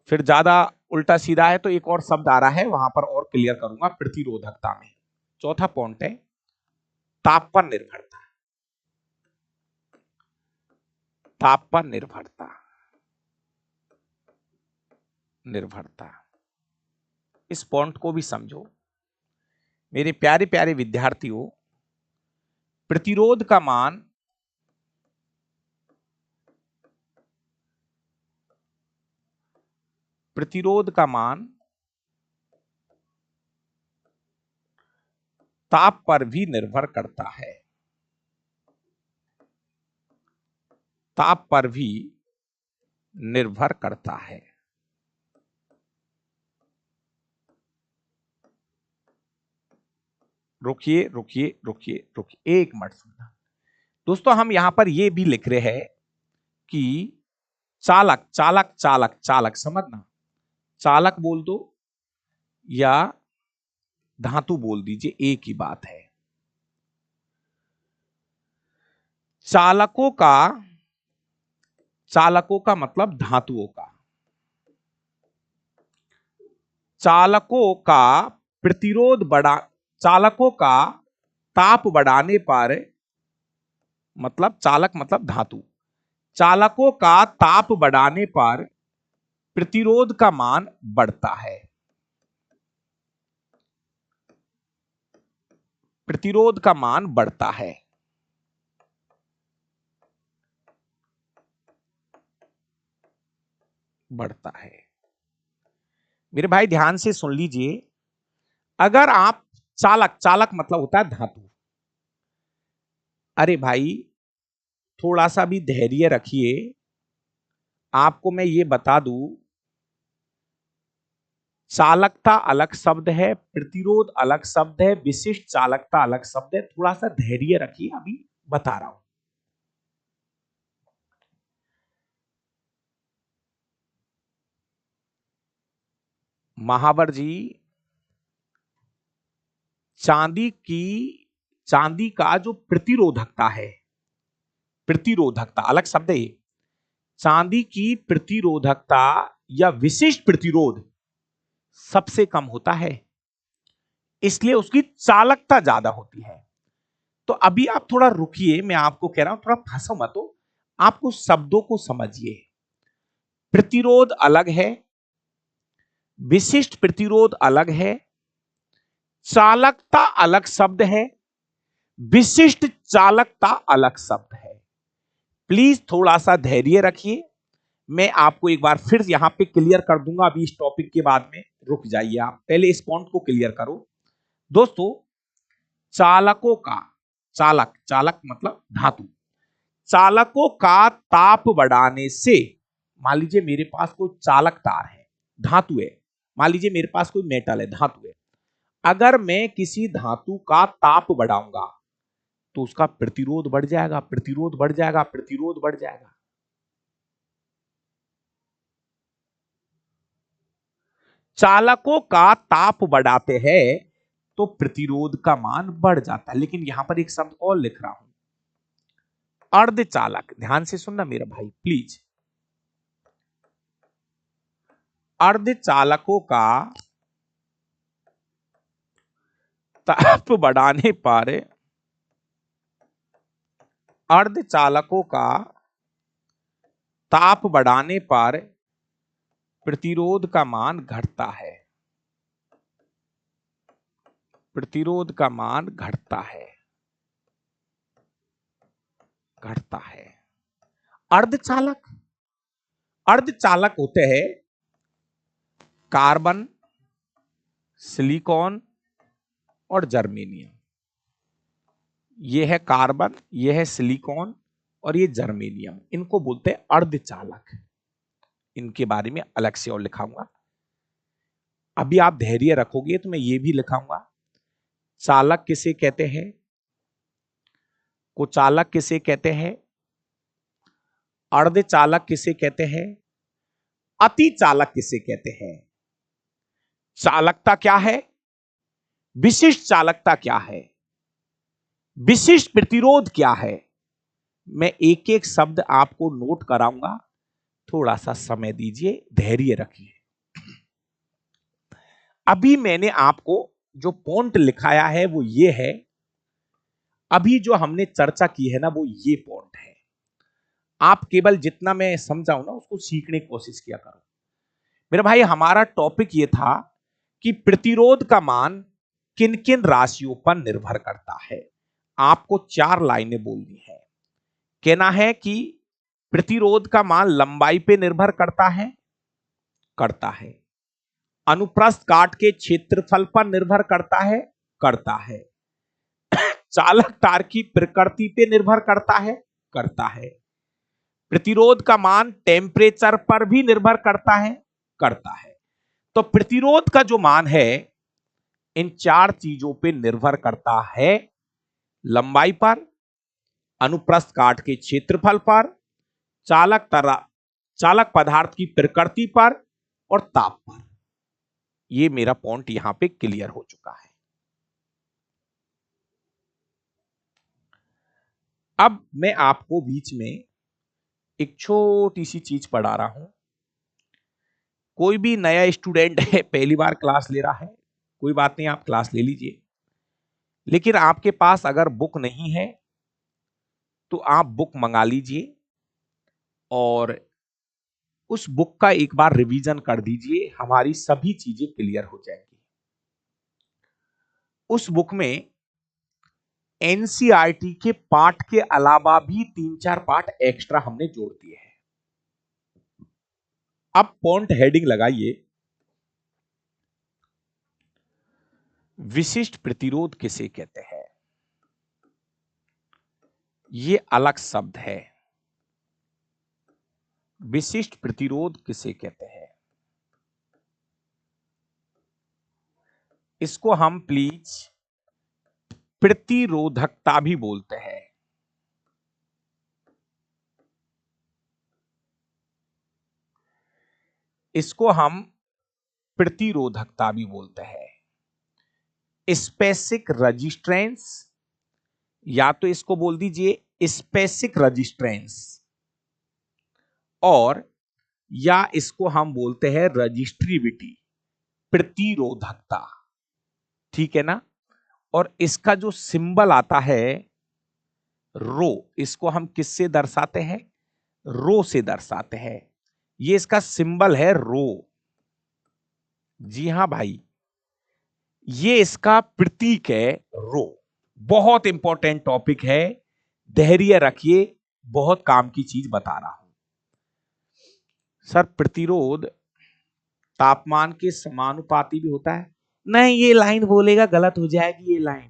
फिर ज्यादा उल्टा सीधा है तो एक और शब्द आ रहा है वहां पर और क्लियर करूंगा प्रतिरोधकता में। चौथा पॉइंट है ताप पर निर्भरता, ताप पर निर्भरता, निर्भरता। इस पॉइंट को भी समझो मेरे प्यारे प्यारे विद्यार्थियों। प्रतिरोध का मान प्रतिरोध का मान ताप पर भी निर्भर करता है, ताप पर भी निर्भर करता है। रुकिए रुकिए रुकिए रुकिए, एक मिनट सुनना दोस्तों। हम यहां पर यह भी लिख रहे हैं कि चालक चालक चालक चालक, समझना, चालक बोल दो या धातु बोल दीजिए, एक ही बात है। चालकों का, चालकों का मतलब धातुओं का, चालकों का प्रतिरोध बढ़ा, चालकों का ताप बढ़ाने पर, मतलब चालक मतलब धातु, चालकों का ताप बढ़ाने पर प्रतिरोध का मान बढ़ता है। प्रतिरोध का मान बढ़ता है। बढ़ता है। मेरे भाई ध्यान से सुन लीजिए, अगर आप चालक, चालक मतलब होता है धातु। अरे भाई थोड़ा सा भी धैर्य रखिए, आपको मैं ये बता दूं, चालकता अलग शब्द है, प्रतिरोध अलग शब्द है, विशिष्ट चालकता अलग शब्द है। थोड़ा सा धैर्य रखिए, अभी बता रहा हूं। महावर जी, चांदी का जो प्रतिरोधकता है, प्रतिरोधकता अलग शब्द है ये, चांदी की प्रतिरोधकता या विशिष्ट प्रतिरोध सबसे कम होता है, इसलिए उसकी चालकता ज्यादा होती है। तो अभी आप थोड़ा रुकिए, मैं आपको कह रहा हूं, थोड़ा फंसो मत हो, आपको शब्दों को समझिए। प्रतिरोध अलग है, विशिष्ट प्रतिरोध अलग है, चालकता अलग शब्द है, विशिष्ट चालकता अलग शब्द है। प्लीज थोड़ा सा धैर्य रखिए, मैं आपको एक बार फिर यहां पे क्लियर कर दूंगा। अभी इस टॉपिक के बाद में रुक जाइए, आप पहले इस पॉइंट को क्लियर करो। दोस्तों, चालकों का, चालक, चालक मतलब धातु, चालकों का ताप बढ़ाने से, मान लीजिए मेरे पास कोई चालक तार है, धातु है, मान लीजिए मेरे पास कोई मेटल है, धातु है, अगर मैं किसी धातु का ताप बढ़ाऊंगा तो उसका प्रतिरोध बढ़ जाएगा, प्रतिरोध बढ़ जाएगा, प्रतिरोध बढ़ जाएगा। चालकों का ताप बढ़ाते हैं तो प्रतिरोध का मान बढ़ जाता है। लेकिन यहां पर एक शब्द और लिख रहा हूं, अर्धचालक। ध्यान से सुनना मेरा भाई प्लीज। अर्धचालकों का ताप बढ़ाने पर, अर्धचालकों का ताप बढ़ाने पर प्रतिरोध का मान घटता है, प्रतिरोध का मान घटता है, घटता है। अर्धचालक, अर्धचालक होते हैं कार्बन, सिलिकॉन और जर्मेनियम। ये है कार्बन, ये है सिलिकॉन और ये जर्मेनियम, इनको बोलते हैं अर्धचालक। इनके बारे में अलग से और लिखाऊंगा, अभी आप धैर्य रखोगे तो मैं ये भी लिखाऊंगा। चालक किसे कहते हैं, कुचालक किसे कहते हैं, अर्धचालक किसे कहते हैं, अति चालक किसे कहते हैं, चालकता क्या है, विशिष्ट चालकता क्या है, विशिष्ट प्रतिरोध क्या है, मैं एक एक शब्द आपको नोट कराऊंगा। थोड़ा सा समय दीजिए, धैर्य रखिए। अभी मैंने आपको जो पॉइंट लिखाया है वो ये है, अभी जो हमने चर्चा की है ना वो ये पॉइंट है। आप केवल जितना मैं समझाऊं ना उसको सीखने की कोशिश किया करो। मेरे भाई हमारा टॉपिक ये था कि प्रतिरोध का मान किन किन राशियों पर निर्भर करता है। आपको 4 लाइनें बोलनी है। कहना है कि प्रतिरोध का मान लंबाई पे निर्भर करता है, करता है, अनुप्रस्थ काट के क्षेत्रफल पर निर्भर करता है, करता है, चालक तार की प्रकृति पे निर्भर करता है, करता है, प्रतिरोध का मान टेम्परेचर पर भी निर्भर करता है, करता है। तो प्रतिरोध का जो मान है इन 4 चीजों पे निर्भर करता है, लंबाई पर, अनुप्रस्थ काट के क्षेत्रफल पर, चालक पदार्थ की प्रकृति पर और ताप पर। ये मेरा पॉइंट यहां पे क्लियर हो चुका है। अब मैं आपको बीच में एक छोटी सी चीज पढ़ा रहा हूं। कोई भी नया स्टूडेंट है, पहली बार क्लास ले रहा है, कोई बात नहीं, आप क्लास ले लीजिए। लेकिन आपके पास अगर बुक नहीं है तो आप बुक मंगा लीजिए और उस बुक का एक बार रिवीजन कर दीजिए, हमारी सभी चीजें क्लियर हो जाएंगी। उस बुक में एनसीईआरटी के पार्ट के अलावा भी 3-4 पार्ट एक्स्ट्रा हमने जोड़ दिए हैं। अब पॉइंट हेडिंग लगाइए, विशिष्ट प्रतिरोध किसे कहते हैं? ये अलग शब्द है। विशिष्ट प्रतिरोध किसे कहते हैं? इसको हम प्लीज प्रतिरोधकता भी बोलते हैं। इसको हम प्रतिरोधकता भी बोलते हैं। स्पेसिफिक रेजिस्टेंस, या तो इसको बोल दीजिए स्पेसिफिक रेजिस्टेंस, और या इसको हम बोलते हैं रजिस्ट्रिविटी, प्रतिरोधकता। ठीक है ना? और इसका जो सिंबल आता है रो, इसको हम किससे दर्शाते हैं? रो से दर्शाते हैं। ये इसका सिंबल है रो। जी हां भाई, ये इसका प्रतीक है रो। बहुत इंपॉर्टेंट टॉपिक है, धैर्य रखिए, बहुत काम की चीज बता रहा हूं। सर प्रतिरोध तापमान के समानुपाती भी होता है? नहीं, ये लाइन बोलेगा गलत हो जाएगी। ये लाइन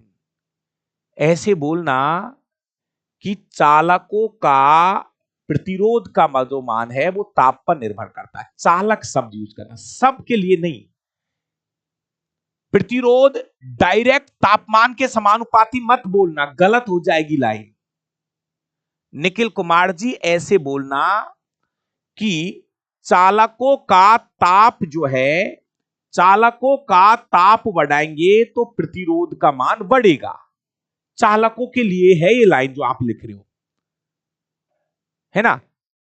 ऐसे बोलना कि चालकों का प्रतिरोध का जो मान है वो ताप पर निर्भर करता है। चालक शब्द यूज करना, सबके लिए नहीं। प्रतिरोध डायरेक्ट तापमान के समानुपाती मत बोलना, गलत हो जाएगी लाइन। निखिल कुमार जी ऐसे बोलना कि चालकों का ताप जो है, चालकों का ताप बढ़ाएंगे तो प्रतिरोध का मान बढ़ेगा। चालकों के लिए है ये लाइन जो आप लिख रहे हो, है ना?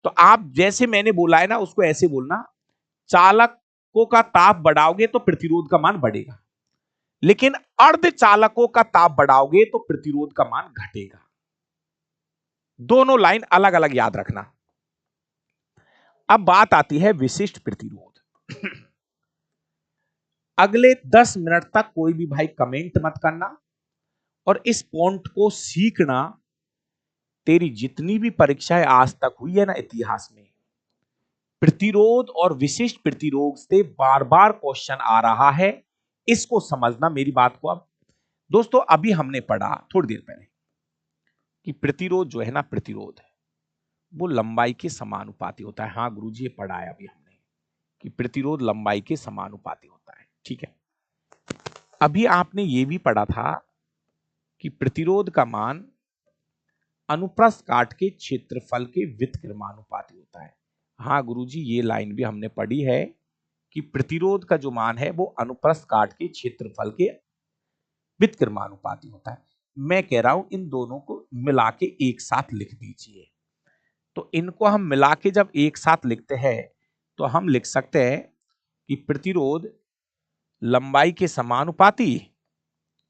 तो आप जैसे मैंने बोला है ना, उसको ऐसे बोलना, चालकों का ताप बढ़ाओगे तो प्रतिरोध का मान बढ़ेगा, लेकिन अर्धचालकों का ताप बढ़ाओगे तो प्रतिरोध का मान घटेगा। दोनों लाइन अलग अलग याद रखना। अब बात आती है विशिष्ट प्रतिरोध। अगले 10 मिनट तक कोई भी भाई कमेंट मत करना, और इस पॉइंट को सीखना। तेरी जितनी भी परीक्षाएं आज तक हुई है ना इतिहास में, प्रतिरोध और विशिष्ट प्रतिरोध से बार बार क्वेश्चन आ रहा है। इसको समझना मेरी बात को। अब दोस्तों, अभी हमने पढ़ा थोड़ी देर पहले कि प्रतिरोध जो है ना, प्रतिरोध है वो लंबाई के समानुपाती होता है। हाँ गुरुजी, ये पढ़ा है अभी हमने कि प्रतिरोध लंबाई के समानुपाती होता है। ठीक है, अभी आपने ये भी पढ़ा था कि प्रतिरोध का मान अनुप्रस्थ काट के क्षेत्रफल के व्युत्क्रमानुपाती होता है। हाँ गुरुजी, ये लाइन भी हमने पढ़ी है कि प्रतिरोध का जो मान है वो अनुप्रस्थ काट के क्षेत्रफल के व्युत्क्रमानुपाती होता है। मैं कह रहा हूं इन दोनों को मिला के एक साथ लिख दीजिए। तो इनको हम मिला के जब एक साथ लिखते हैं तो हम लिख सकते हैं कि प्रतिरोध लंबाई के समानुपाती,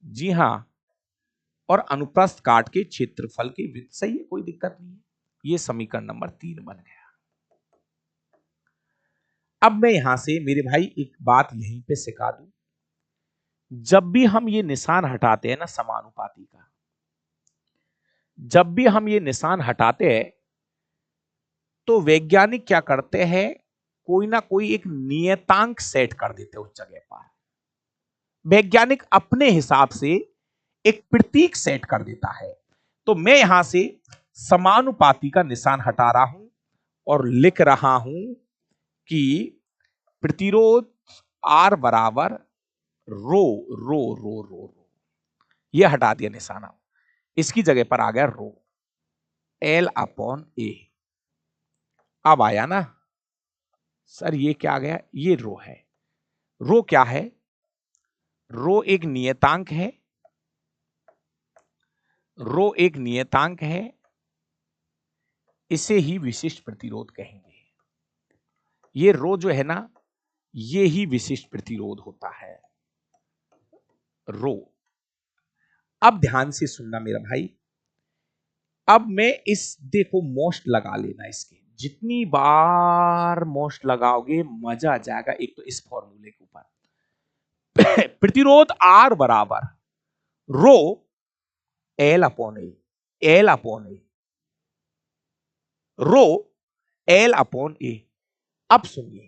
जी हां, और अनुप्रस्थ काट के क्षेत्रफल के व्युत्क्रम। सही है, कोई दिक्कत नहीं है। ये समीकरण नंबर 3 बन गया। अब मैं यहां से मेरे भाई एक बात यहीं पे सिखा दूं, जब भी हम ये निशान हटाते हैं ना समानुपाती का, जब भी हम ये निशान हटाते हैं तो वैज्ञानिक क्या करते हैं, कोई ना कोई एक नियतांक सेट कर देते हैं उस जगह पर। वैज्ञानिक अपने हिसाब से एक प्रतीक सेट कर देता है। तो मैं यहां से समानुपाती का निशान हटा रहा हूं और लिख रहा हूं कि प्रतिरोध R बराबर रो रो रो रो रो। यह हटा दिया निशाना, इसकी जगह पर आ गया रो, L/A। अब आया ना सर, ये क्या आ गया? ये रो है। रो क्या है? रो एक नियतांक है। रो एक नियतांक है, इसे ही विशिष्ट प्रतिरोध कहेंगे। ये रो जो है ना, ये ही विशिष्ट प्रतिरोध होता है, रो। अब ध्यान से सुनना मेरा भाई। अब मैं इस, देखो मोस्ट लगा लेना, इसके जितनी बार मोस्ट लगाओगे मजा आ जाएगा। एक तो इस फॉर्मूले के ऊपर प्रतिरोध R बराबर रो एल अपॉन ए, एल अपॉन ए, रो एल अपॉन ए। अब सुनिए,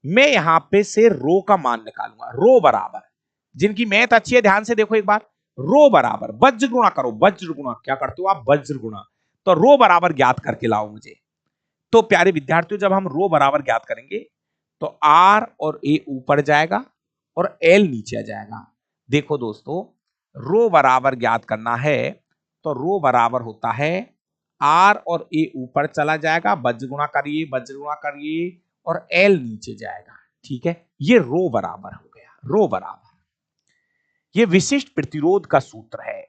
मैं यहां पे से रो का मान निकालूंगा। रो बराबर, जिनकी मैथ अच्छी है ध्यान से देखो एक बार, रो बराबर वज्र गुणा करो, वज्र गुणा क्या करते हो आप, वज्र गुणा। तो रो बराबर ज्ञात करके लाओ मुझे। तो प्यारे विद्यार्थियों, जब हम रो बराबर ज्ञात करेंगे तो आर और ए ऊपर जाएगा और एल नीचे आ जाएगा। देखो दोस्तों, रो बराबर ज्ञात करना है तो रो बराबर होता है आर और ए ऊपर चला जाएगा, वज्र गुणा करिए, वज्र गुणा करिए, और एल नीचे जाएगा। ठीक है, ये रो बराबर हो गया, रो बराबर। ये विशिष्ट प्रतिरोध का सूत्र है,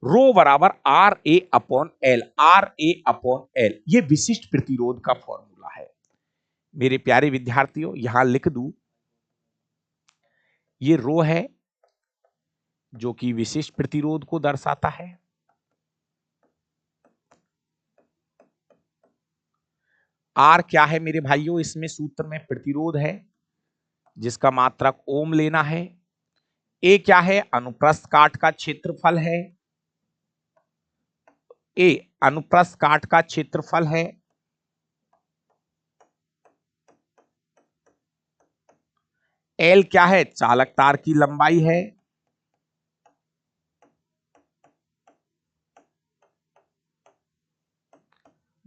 रो बराबर R A upon L, R A upon L. ये विशिष्ट प्रतिरोध का फॉर्मूला है। मेरे प्यारे विद्यार्थियों, यहां लिख दूं, ये रो है जो कि विशिष्ट प्रतिरोध को दर्शाता है। आर क्या है मेरे भाइयों, इसमें सूत्र में प्रतिरोध है जिसका मात्रक ओम लेना है। ए क्या है, अनुप्रस्थ काट का क्षेत्रफल है, ए अनुप्रस्थ काट का क्षेत्रफल है। एल क्या है, चालक तार की लंबाई है।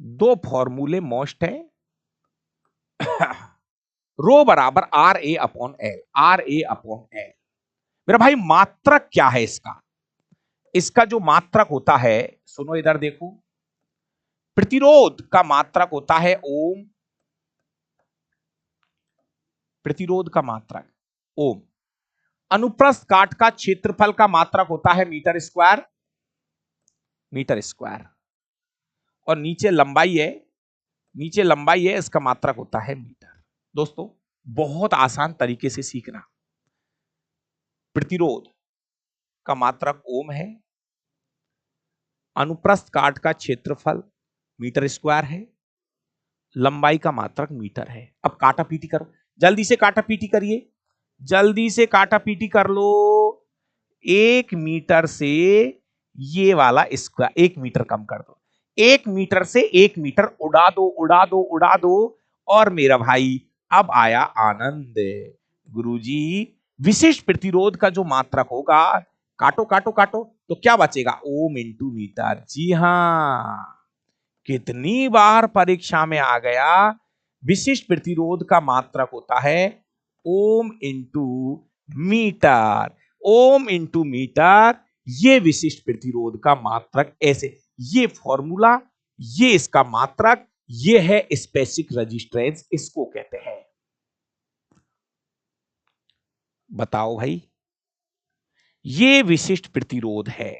दो फॉर्मूले मोस्ट है। रो बराबर R A upon L, R A upon L. मेरा भाई मात्रक क्या है इसका, इसका जो मात्रक होता है, सुनो इधर देखो, प्रतिरोध का मात्रक होता है ओम, प्रतिरोध का मात्रक ओम। अनुप्रस्थ काट का क्षेत्रफल का मात्रक होता है मीटर स्क्वायर, मीटर स्क्वायर। और नीचे लंबाई है, नीचे लंबाई है, इसका मात्रक होता है मीटर। दोस्तों, बहुत आसान तरीके से सीखना। प्रतिरोध का मात्रक ओम है, अनुप्रस्थ काट का क्षेत्रफल मीटर स्क्वायर है, लंबाई का मात्रक मीटर है। अब काटा पीटी करो, जल्दी से काटा पीटी करिए, जल्दी से काटा पीटी कर लो। 1 मीटर से ये वाला स्क्वायर, 1 मीटर कम कर दो, 1 मीटर से 1 मीटर उड़ा दो, उड़ा दो, उड़ा दो। और मेरा भाई, अब आया आनंद। गुरुजी, विशिष्ट प्रतिरोध का जो मात्रक होगा, काटो काटो काटो, तो क्या बचेगा, ओम इंटू मीटर। जी हां, कितनी बार परीक्षा में आ गया, विशिष्ट प्रतिरोध का मात्रक होता है ohm into metre, ohm into metre. ये विशिष्ट प्रतिरोध का मात्रक, ऐसे ये फॉर्मूला, ये इसका मात्रक, ये है स्पेसिफिक रेजिस्टेंस, इसको कहते हैं। बताओ भाई, ये विशिष्ट प्रतिरोध है।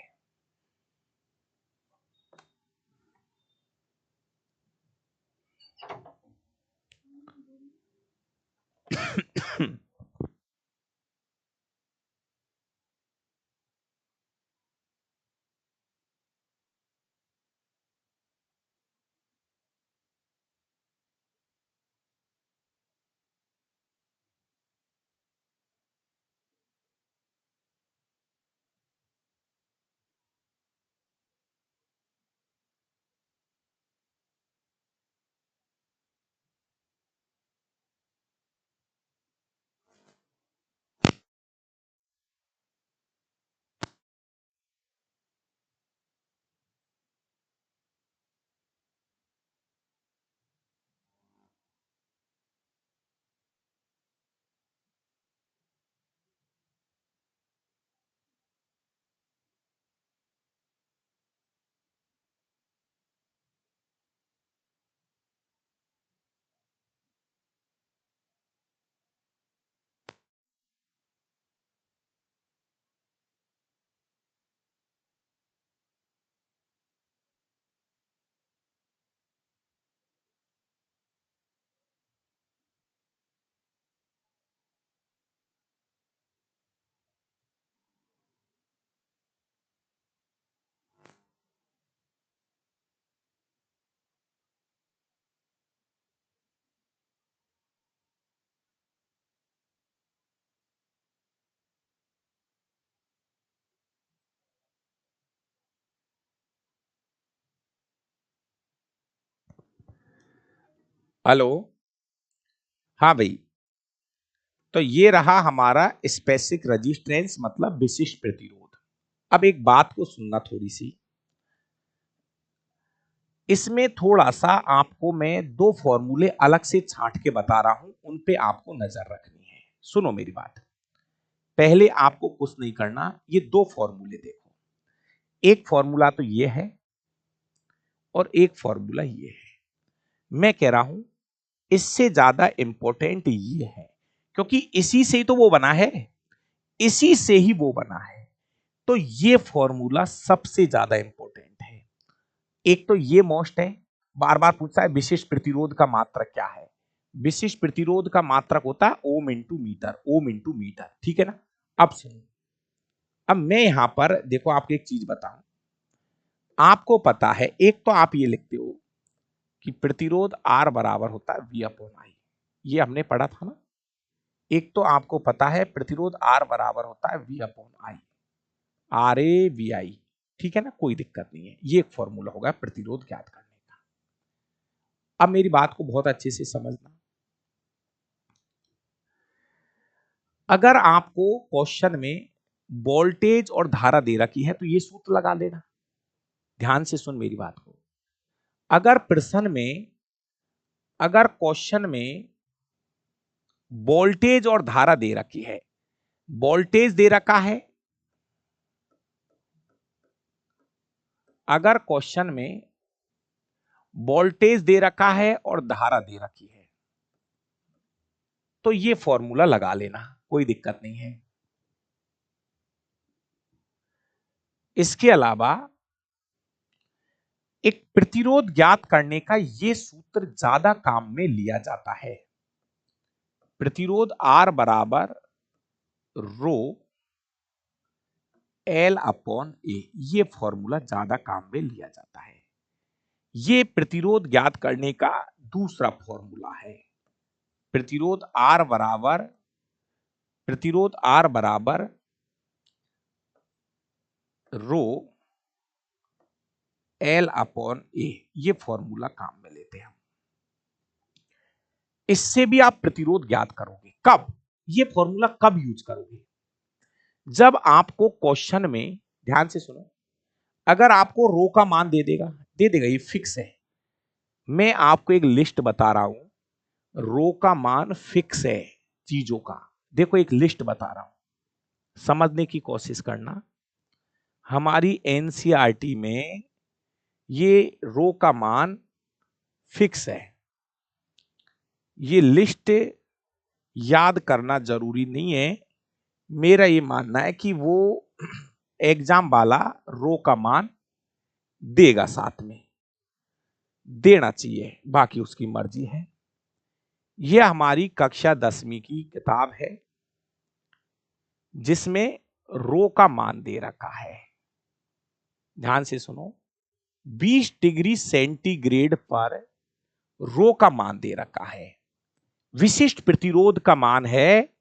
हेलो। हाँ भाई, तो ये रहा हमारा स्पेसिफिक रेजिस्टेंस मतलब विशिष्ट प्रतिरोध। अब एक बात को सुनना थोड़ी सी, इसमें थोड़ा सा आपको मैं दो फॉर्मूले अलग से छांट के बता रहा हूं, उन पे आपको नजर रखनी है। सुनो मेरी बात, पहले आपको कुछ नहीं करना, ये दो फॉर्मूले देखो। एक फॉर्मूला तो ये है और एक फॉर्मूला ये है। मैं कह रहा हूं इससे ज्यादा इंपॉर्टेंट ये है, क्योंकि इसी से ही तो वो बना है, इसी से ही वो बना है। तो ये फॉर्मूला सबसे ज्यादा इंपॉर्टेंट है। एक तो ये मोस्ट है, बार बार पूछता है विशिष्ट प्रतिरोध का मात्रक क्या है। विशिष्ट प्रतिरोध का मात्रक होता है ohm into metre, ohm into metre, ठीक है ना। अब सुनो, अब मैं यहां पर देखो आपको एक चीज बताऊं। आपको पता है, एक तो आप ये लिखते हो कि प्रतिरोध R बराबर होता है V अपॉन I, ये हमने पढ़ा था ना। एक तो आपको पता है प्रतिरोध R बराबर होता है V अपॉन I, RAVI, ठीक है ना, कोई दिक्कत नहीं है। ये एक फॉर्मूला होगा प्रतिरोध ज्ञात करने का। अब मेरी बात को बहुत अच्छे से समझना, अगर आपको क्वेश्चन में वोल्टेज और धारा दे रखी है तो ये सूत्र लगा लेना। ध्यान से सुन मेरी बात को, अगर प्रश्न में, अगर क्वेश्चन में वोल्टेज और धारा दे रखी है, वोल्टेज दे रखा है, अगर क्वेश्चन में वोल्टेज दे रखा है और धारा दे रखी है, तो ये फॉर्मूला लगा लेना, कोई दिक्कत नहीं है। इसके अलावा एक प्रतिरोध ज्ञात करने का ये सूत्र ज्यादा काम में लिया जाता है। प्रतिरोध R बराबर रो L अपॉन ए, ये फॉर्मूला ज्यादा काम में लिया जाता है। ये प्रतिरोध ज्ञात करने का दूसरा फॉर्मूला है। प्रतिरोध R बराबर, प्रतिरोध R बराबर रो L अपॉन ए, ये फॉर्मूला काम में लेते हैं। इससे भी आप प्रतिरोध ज्ञात करोगे। कब? ये फॉर्मूला कब यूज करोगे? जब आपको क्वेश्चन में, ध्यान से सुनो, अगर आपको रो का मान दे देगा, दे देगा, ये फिक्स है। मैं आपको एक लिस्ट बता रहा हूं, रो का मान फिक्स है चीजों का। देखो एक लिस्ट बता रहा हूं, समझने की कोशिश करना। हमारी एनसीईआरटी में ये रो का मान फिक्स है। ये लिस्ट याद करना जरूरी नहीं है, मेरा ये मानना है कि वो एग्जाम वाला रो का मान देगा, साथ में देना चाहिए, बाकी उसकी मर्जी है। यह हमारी कक्षा 10वीं की किताब है जिसमें रो का मान दे रखा है। ध्यान से सुनो, 20 डिग्री सेंटीग्रेड पर रो का मान दे रखा है। विशिष्ट प्रतिरोध का मान है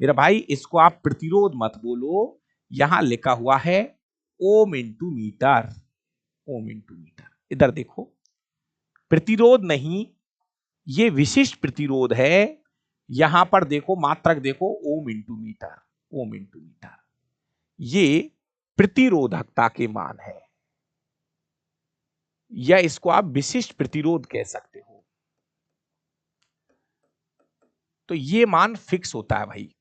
मेरा भाई, इसको आप प्रतिरोध मत बोलो, यहां लिखा हुआ है ohm into metre, ohm into metre. इधर देखो, प्रतिरोध नहीं, ये विशिष्ट प्रतिरोध है। यहां पर देखो मात्रक देखो, ohm into metre, ohm into metre, ये प्रतिरोधकता के मान है, या इसको आप विशिष्ट प्रतिरोध कह सकते हो। तो ये मान फिक्स होता है भाई,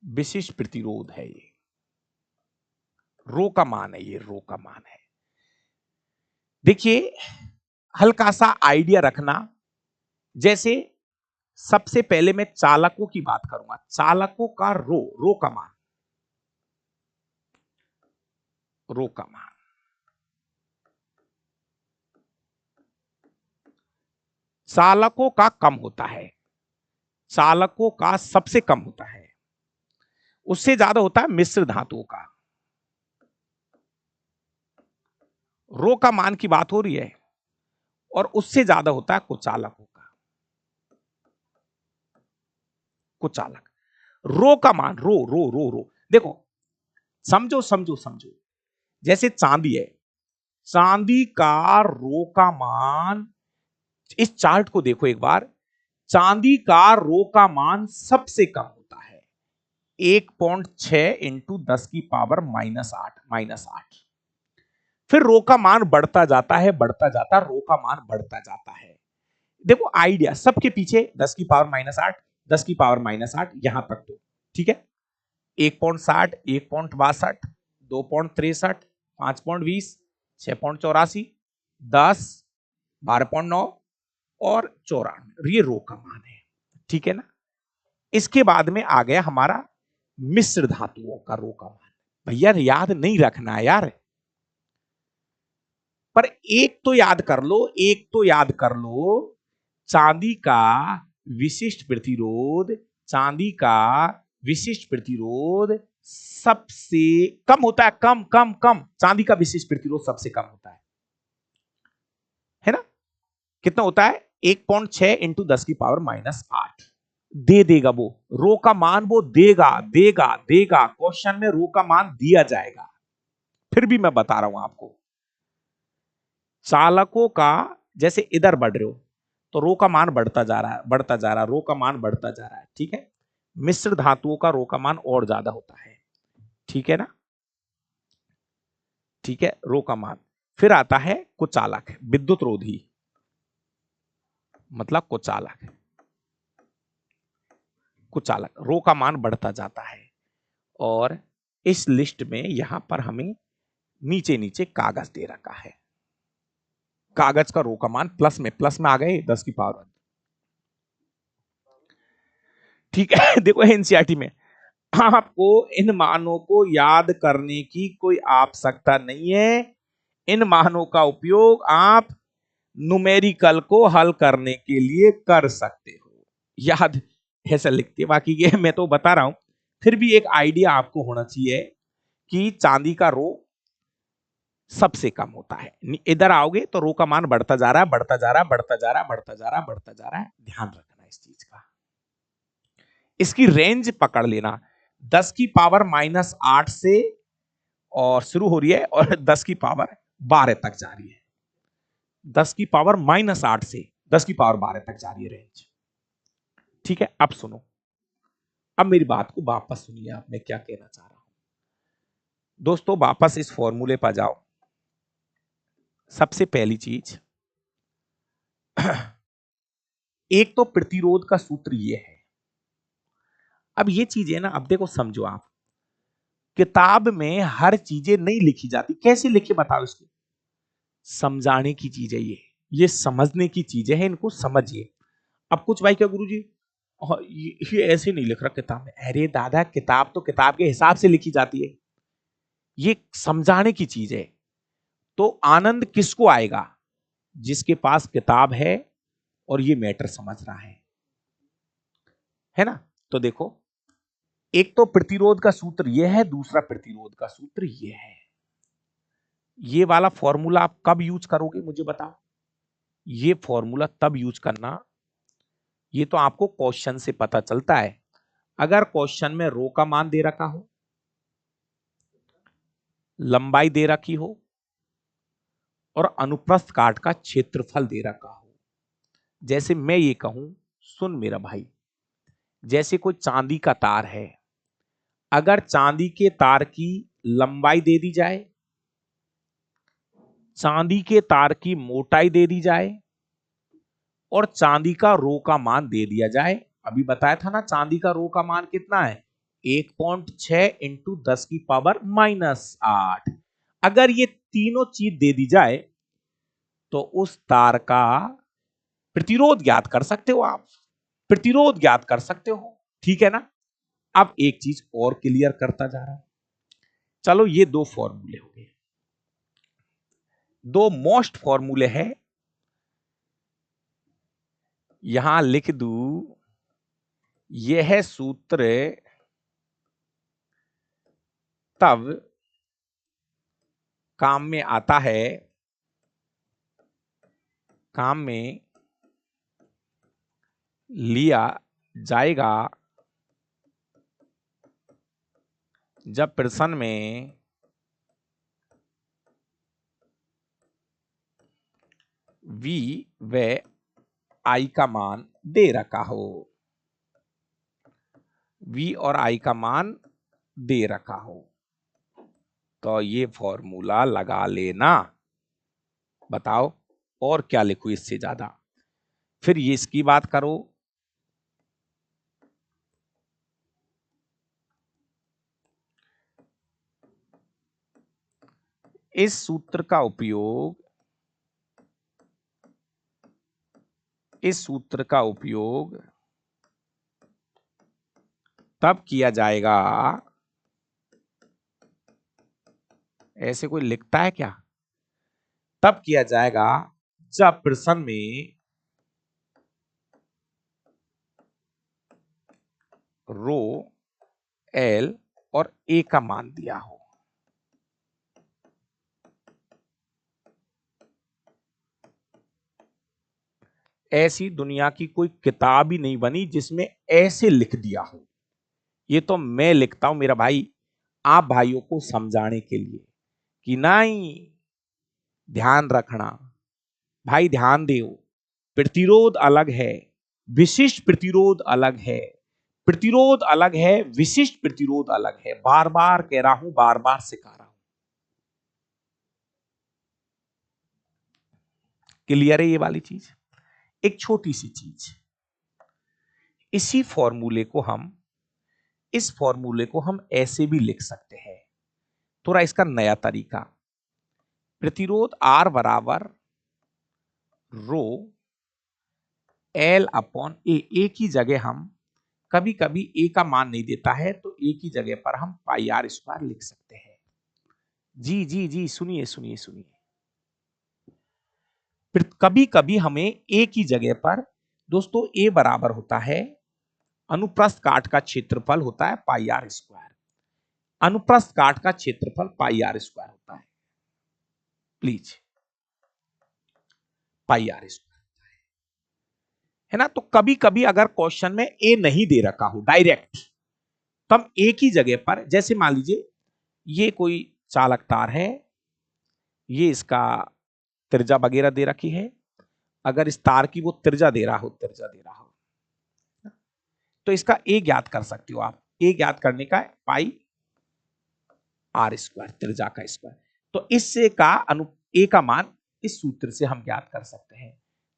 विशिष्ट प्रतिरोध है ये, रो का मान है, ये रो का मान है। देखिए हल्का सा आइडिया रखना, जैसे सबसे पहले मैं चालकों की बात करूंगा, चालकों का रो का मान, रो का मान, चालकों का कम होता है, चालकों का सबसे कम होता है, उससे ज्यादा होता है मिश्र धातुओं का। रो का मान की बात हो रही है, और उससे ज्यादा होता है कुचालकों का, कुचालक। रो का मान, रो रो रो रो, देखो समझो समझो समझो, जैसे चांदी है, चांदी का रो का मान इस चार्ट को देखो एक बार, चांदी का रो का मान सबसे कम होता है 1.6 इंटू 10⁻⁻8। फिर रो का मान बढ़ता जाता है, बढ़ता जाता, रो का मान बढ़ता जाता है। देखो आइडिया सबके पीछे 10⁻⁻8, 10⁻⁻8 यहां तक तो ठीक है। 1.60, 1.62, 2.63, 5.20, 6.84, 10, 12.9 और 94, ये रो का मान है, ठीक है ना। इसके बाद में आ गया हमारा मिश्र धातुओं का रो का मान। भैया याद नहीं रखना है यार, पर एक तो याद कर लो, एक तो याद कर लो, चांदी का विशिष्ट प्रतिरोध, चांदी का विशिष्ट प्रतिरोध सबसे कम होता है, कम कम कम, चांदी का विशिष्ट प्रतिरोध सबसे कम होता है ना। कितना होता है 1.6 इंटू 10⁻⁻8 दे देगा वो, रो का मान वो देगा देगा देगा, क्वेश्चन में रो का मान दिया जाएगा। फिर भी मैं बता रहा हूं आपको, चालकों का जैसे इधर बढ़ रहे हो तो रो का मान बढ़ता जा रहा है, बढ़ता जा रहा है, रो का मान बढ़ता जा रहा है, ठीक है। मिश्र धातुओं का रो का मान और ज्यादा होता है, ठीक है ना, ठीक है, रो का मान। फिर आता है कुचालक, विद्युत रोधी, मतलब कुचालक, कुचालक रो का मान बढ़ता जाता है। और इस लिस्ट में यहां पर हमें नीचे नीचे कागज दे रखा है, कागज का रो का मान प्लस में आ गए 10⁻⁻, ठीक है। देखो एनसीईआरटी में आपको इन मानों को याद करने की कोई आवश्यकता नहीं है, इन मानों का उपयोग आप न्यूमेरिकल को हल करने के लिए कर सकते हो, याद ऐसा लिखते। बाकी ये मैं तो बता रहा हूं, फिर भी एक आइडिया आपको होना चाहिए कि चांदी का रो सबसे कम होता है। इधर आओगे तो रो का मान बढ़ता जा रहा है, बढ़ता जा रहा है, बढ़ता जा रहा है, बढ़ता जा रहा है, बढ़ता जा रहा है, ध्यान रखना इस चीज का। इसकी रेंज पकड़ लेना, 10⁻⁻8 से और शुरू हो रही है और 10⁻12 तक जा रही है, 10⁻−8 से 10⁻12 तक जा रही है रेंज, ठीक है। अब सुनो, अब मेरी बात को वापस सुनिए आप, मैं क्या कहना चाह रहा हूं। दोस्तों वापस इस फॉर्मूले पर जाओ। सबसे पहली चीज, एक तो प्रतिरोध का सूत्र ये है। अब ये चीज है ना, अब देखो समझो आप, किताब में हर चीजें नहीं लिखी जाती, कैसे लिखे बताओ इसको, समझाने की चीज है ये समझने की चीजें हैं, इनको समझिए। अब कुछ भाई क्या गुरुजी, ये ऐसे नहीं लिख रहा किताब में, अरे दादा किताब तो किताब के हिसाब से लिखी जाती है, ये समझाने की चीज है। तो आनंद किसको आएगा, जिसके पास किताब है और ये मैटर समझ रहा है ना। तो देखो, एक तो प्रतिरोध का सूत्र ये है, दूसरा प्रतिरोध का सूत्र ये है। ये वाला फॉर्मूला आप कब यूज करोगे मुझे बताओ, ये फॉर्मूला तब यूज करना, ये तो आपको क्वेश्चन से पता चलता है। अगर क्वेश्चन में रो का मान दे रखा हो, लंबाई दे रखी हो और अनुप्रस्थ काट का क्षेत्रफल दे रखा हो, जैसे मैं ये कहूं, सुन मेरा भाई, जैसे कोई चांदी का तार है, अगर चांदी के तार की लंबाई दे दी जाए, चांदी के तार की मोटाई दे दी जाए और चांदी का रो का मान दे दिया जाए, अभी बताया था ना चांदी का रो का मान कितना है 1.6 इंटू 10⁻⁻8, अगर ये तीनों चीज दे दी जाए तो उस तार का प्रतिरोध ज्ञात कर सकते हो आप, प्रतिरोध ज्ञात कर सकते हो, ठीक है ना। अब एक चीज और क्लियर करता जा रहा हूं, चलो ये दो फॉर्मूले हो गए, दो मोस्ट फॉर्मूले हैं, यहां लिख दू, यह सूत्र तब काम में आता है, काम में लिया जाएगा जब प्रश्न में V व आई का मान दे रखा हो, V और I का मान दे रखा हो, तो ये फॉर्मूला लगा लेना। बताओ और क्या लिखूं इससे ज्यादा। फिर ये इसकी बात करो, इस सूत्र का उपयोग, इस सूत्र का उपयोग तब किया जाएगा, ऐसे कोई लिखता है क्या, तब किया जाएगा जब प्रश्न में रो, एल और ए का मान दिया हो। ऐसी दुनिया की कोई किताब ही नहीं बनी जिसमें ऐसे लिख दिया हो। ये तो मैं लिखता हूं मेरा भाई, आप भाइयों को समझाने के लिए कि नहीं, ध्यान रखना भाई, ध्यान दो, प्रतिरोध अलग है, विशिष्ट प्रतिरोध अलग है, प्रतिरोध अलग है, विशिष्ट प्रतिरोध अलग है। बार बार कह रहा हूं, बार बार सिखा रहा हूं। क्लियर है ये वाली चीज। एक छोटी सी चीज, इसी फॉर्मूले को हम, इस फॉर्मूले को हम ऐसे भी लिख सकते हैं, थोड़ा इसका नया तरीका। प्रतिरोध R बराबर रो एल अपॉन ए, ए की जगह हम, कभी कभी ए का मान नहीं देता है तो ए की जगह पर हम पाई आर स्क्वायर लिख सकते हैं। जी जी जी, सुनिए सुनिए सुनिए, कभी कभी हमें ए की जगह पर, दोस्तों ए बराबर होता है, अनुप्रस्थ काट का क्षेत्रफल होता है पाई आर स्क्वायर, अनुप्रस्थ काट का क्षेत्रफल पाई आर स्क्वायर होता है, प्लीज पाई आर स्क्वायर है ना। तो कभी कभी अगर क्वेश्चन में ए नहीं दे रखा हो डायरेक्ट, तब ए की जगह पर, जैसे मान लीजिए ये कोई चालक तार है, ये इसका त्रिज्या वगैरह दे रखी है, अगर इस तार की वो त्रिज्या दे रहा हो, त्रिज्या दे रहा हो, तो इसका ए ज्ञात कर सकते हो आप। ए ज्ञात करने का पाई आर स्क्वायर, त्रिज्या का स्क्वायर। तो इससे का ए का मान इस सूत्र से हम ज्ञात कर सकते हैं।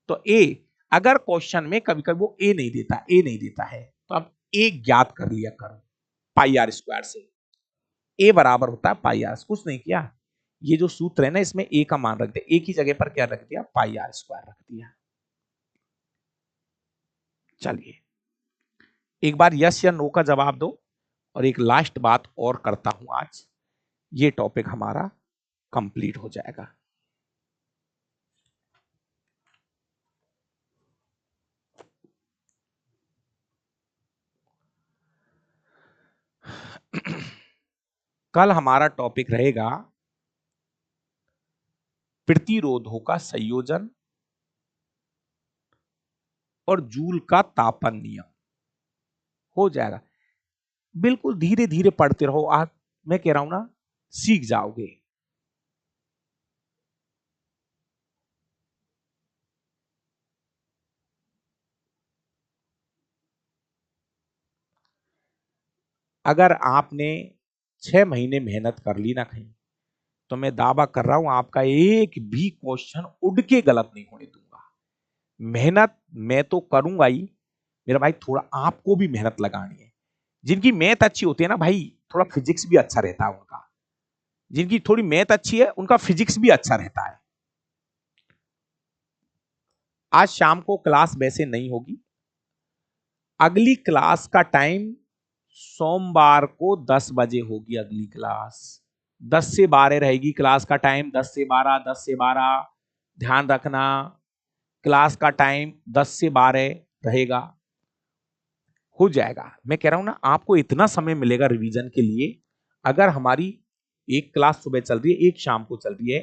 तो ए, अगर क्वेश्चन में कभी कभी वो ए नहीं देता, ए नहीं देता है, तो अब ए ज्ञात कर लिया करो पाई आर स्क्वायर से। ए बराबर होता है पाई आर, कुछ नहीं किया, ये जो सूत्र है ना इसमें ए का मान रख दिया, ए की जगह पर क्या रख दिया, पाई आर स्क्वायर रख दिया। चलिए एक बार यस या नो का जवाब दो, और एक लास्ट बात और करता हूं, आज ये टॉपिक हमारा कंप्लीट हो जाएगा। कल हमारा टॉपिक रहेगा प्रतिरोधों का संयोजन और जूल का तापन नियम। हो जाएगा, बिल्कुल धीरे धीरे पढ़ते रहो, आज मैं कह रहा हूं ना, सीख जाओगे। अगर आपने 6 महीने मेहनत कर ली ना कहीं, तो मैं दावा कर रहा हूं आपका एक भी क्वेश्चन उड़ के गलत नहीं होने दूंगा। मेहनत मैं तो करूंगा ही मेरा भाई, थोड़ा आपको भी मेहनत लगानी है। जिनकी मैथ अच्छी होती है ना भाई, थोड़ा फिजिक्स भी अच्छा रहता है उनका, जिनकी थोड़ी मैथ अच्छी है उनका फिजिक्स भी अच्छा रहता है। आज शाम को क्लास वैसे नहीं होगी, अगली क्लास का टाइम सोमवार को 10 बजे होगी अगली क्लास। 10 से 12 रहेगी क्लास का टाइम, 10 से 12, 10 से 12, ध्यान रखना, क्लास का टाइम 10 से 12 रहेगा। हो जाएगा, मैं कह रहा हूं ना, आपको इतना समय मिलेगा रिवीजन के लिए। अगर हमारी एक क्लास सुबह चल रही है, एक शाम को चल रही है,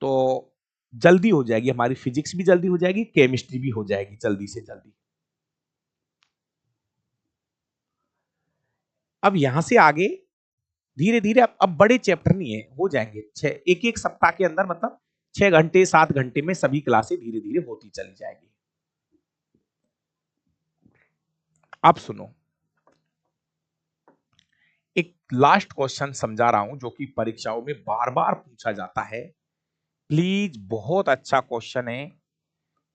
तो जल्दी हो जाएगी हमारी, फिजिक्स भी जल्दी हो जाएगी, केमिस्ट्री भी हो जाएगी जल्दी से जल्दी। अब यहां से आगे धीरे धीरे, अब बड़े चैप्टर नहीं है, हो जाएंगे एक एक सप्ताह के अंदर, मतलब 6 घंटे 7 घंटे में सभी क्लासें धीरे धीरे होती चली जाएगी। अब सुनो, एक लास्ट क्वेश्चन समझा रहा हूं जो कि परीक्षाओं में बार बार पूछा जाता है। प्लीज, बहुत अच्छा क्वेश्चन है।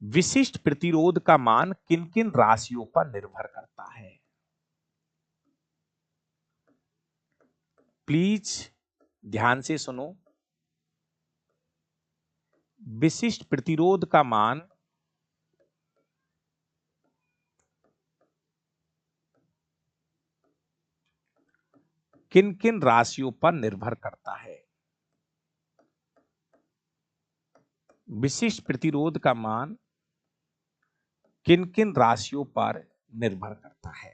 विशिष्ट प्रतिरोध का मान किन किन राशियों पर निर्भर करता है? प्लीज ध्यान से सुनो। विशिष्ट प्रतिरोध का मान किन किन राशियों पर निर्भर करता है? विशिष्ट प्रतिरोध का मान किन किन राशियों पर निर्भर करता है?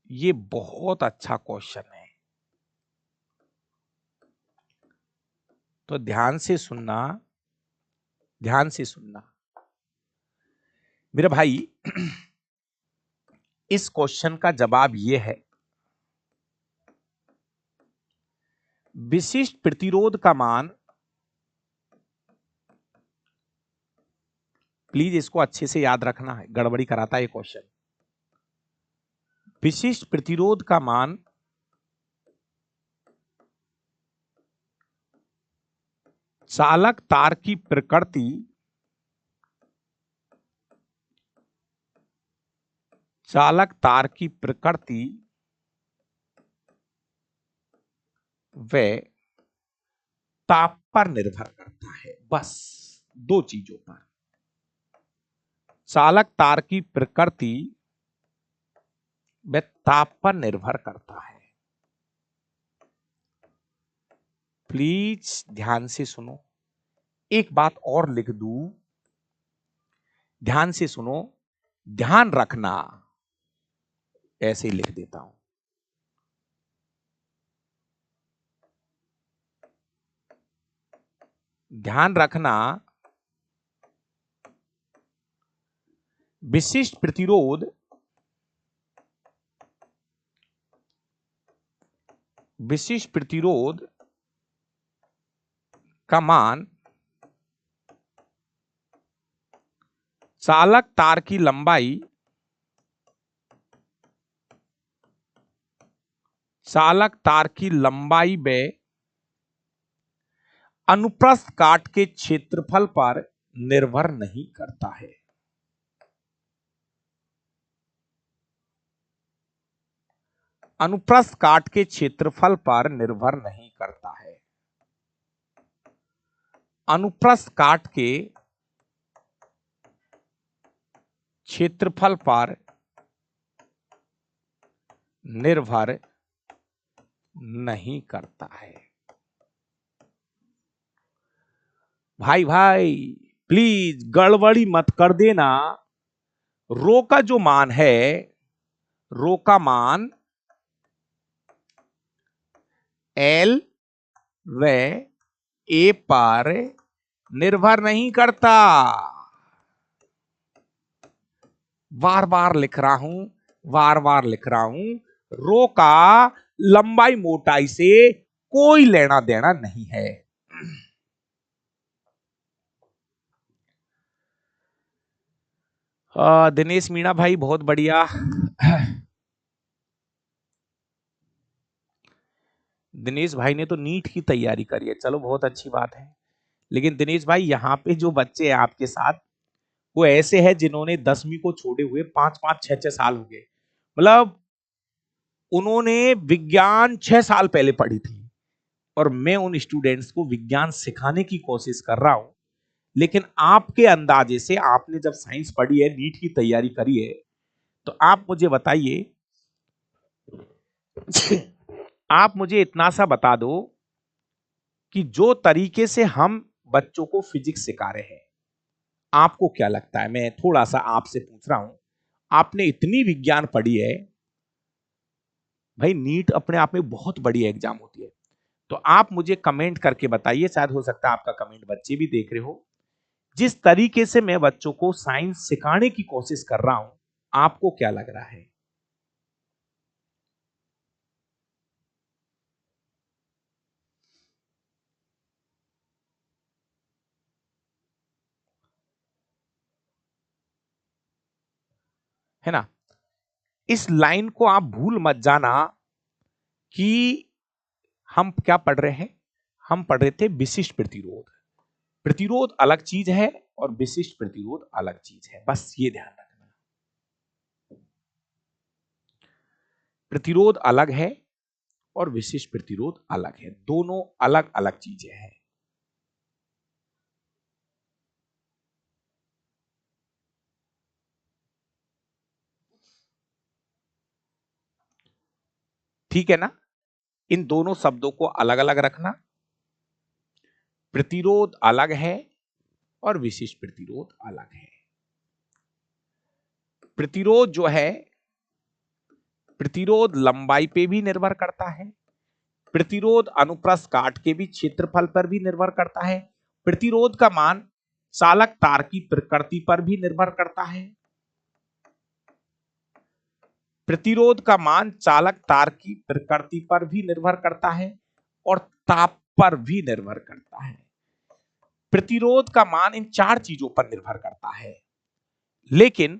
ये बहुत अच्छा क्वेश्चन है, तो ध्यान से सुनना, ध्यान से सुनना मेरे भाई। इस क्वेश्चन का जवाब यह है, विशिष्ट प्रतिरोध का मान, प्लीज इसको अच्छे से याद रखना है, गड़बड़ी कराता है ये क्वेश्चन। विशिष्ट प्रतिरोध का मान चालक तार की प्रकृति, चालक तार की प्रकृति व ताप पर निर्भर करता है। बस दो चीजों पर, चालक तार की प्रकृति व ताप पर निर्भर करता है। प्लीज ध्यान से सुनो, एक बात और लिख दूं, ध्यान से सुनो, ध्यान रखना, ऐसे ही लिख देता हूं। ध्यान रखना, विशिष्ट प्रतिरोध, विशिष्ट प्रतिरोध का मान चालक तार की लंबाई, चालक तार की लंबाई व अनुप्रस्थ काट के क्षेत्रफल पर निर्भर नहीं करता है। अनुप्रस्थ काट के क्षेत्रफल पर निर्भर नहीं करता है। अनुप्रस्थ काट के क्षेत्रफल पर निर्भर नहीं करता है। भाई भाई प्लीज गड़बड़ी मत कर देना। रो का जो मान है, रो का मान एल व ए पर निर्भर नहीं करता। बार बार लिख रहा हूं, बार बार लिख रहा हूं, रो का लंबाई मोटाई से कोई लेना देना नहीं है। दिनेश मीणा भाई बहुत बढ़िया। दिनेश भाई ने तो नीट की तैयारी करी है, चलो बहुत अच्छी बात है। लेकिन दिनेश भाई यहाँ पे जो बच्चे हैं आपके साथ, वो ऐसे हैं जिन्होंने 10वीं को छोड़े हुए 5-5 6-6 साल हो गए। मतलब उन्होंने विज्ञान 6 साल पहले पढ़ी थी, और मैं उन स्टूडेंट्स को विज्ञान सिखाने की कोशिश कर रहा हूं। लेकिन आपके अंदाजे से, आपने जब साइंस पढ़ी है, नीट की तैयारी करी है, तो आप मुझे बताइए, आप मुझे इतना सा बता दो कि जो तरीके से हम बच्चों को फिजिक्स सिखा रहे हैं, आपको क्या लगता है? मैं थोड़ा सा आपसे पूछ रहा हूं, आपने इतनी विज्ञान पढ़ी है भाई, नीट अपने आप में बहुत बड़ी एग्जाम होती है। तो आप मुझे कमेंट करके बताइए, शायद हो सकता है आपका कमेंट बच्चे भी देख रहे हो। जिस तरीके से मैं बच्चों को साइंस सिखाने की कोशिश कर रहा हूं, आपको क्या लग रहा है? है ना। इस लाइन को आप भूल मत जाना कि हम क्या पढ़ रहे हैं, हम पढ़ रहे थे विशिष्ट प्रतिरोध। प्रतिरोध अलग चीज है और विशिष्ट प्रतिरोध अलग चीज है, बस ये ध्यान रखना। प्रतिरोध अलग है और विशिष्ट प्रतिरोध अलग है, दोनों अलग अलग चीजें हैं। ठीक है ना, इन दोनों शब्दों को अलग अलग रखना। प्रतिरोध अलग है और विशिष्ट प्रतिरोध अलग है। प्रतिरोध जो है, प्रतिरोध लंबाई पे भी निर्भर करता है, प्रतिरोध अनुप्रस्थ काट के भी क्षेत्रफल पर भी निर्भर करता है, प्रतिरोध का मान चालक तार की प्रकृति पर भी निर्भर करता है, प्रतिरोध का मान चालक तार की प्रकृति पर भी निर्भर करता है और ताप पर भी निर्भर करता है। प्रतिरोध का मान इन चार चीजों पर निर्भर करता है। लेकिन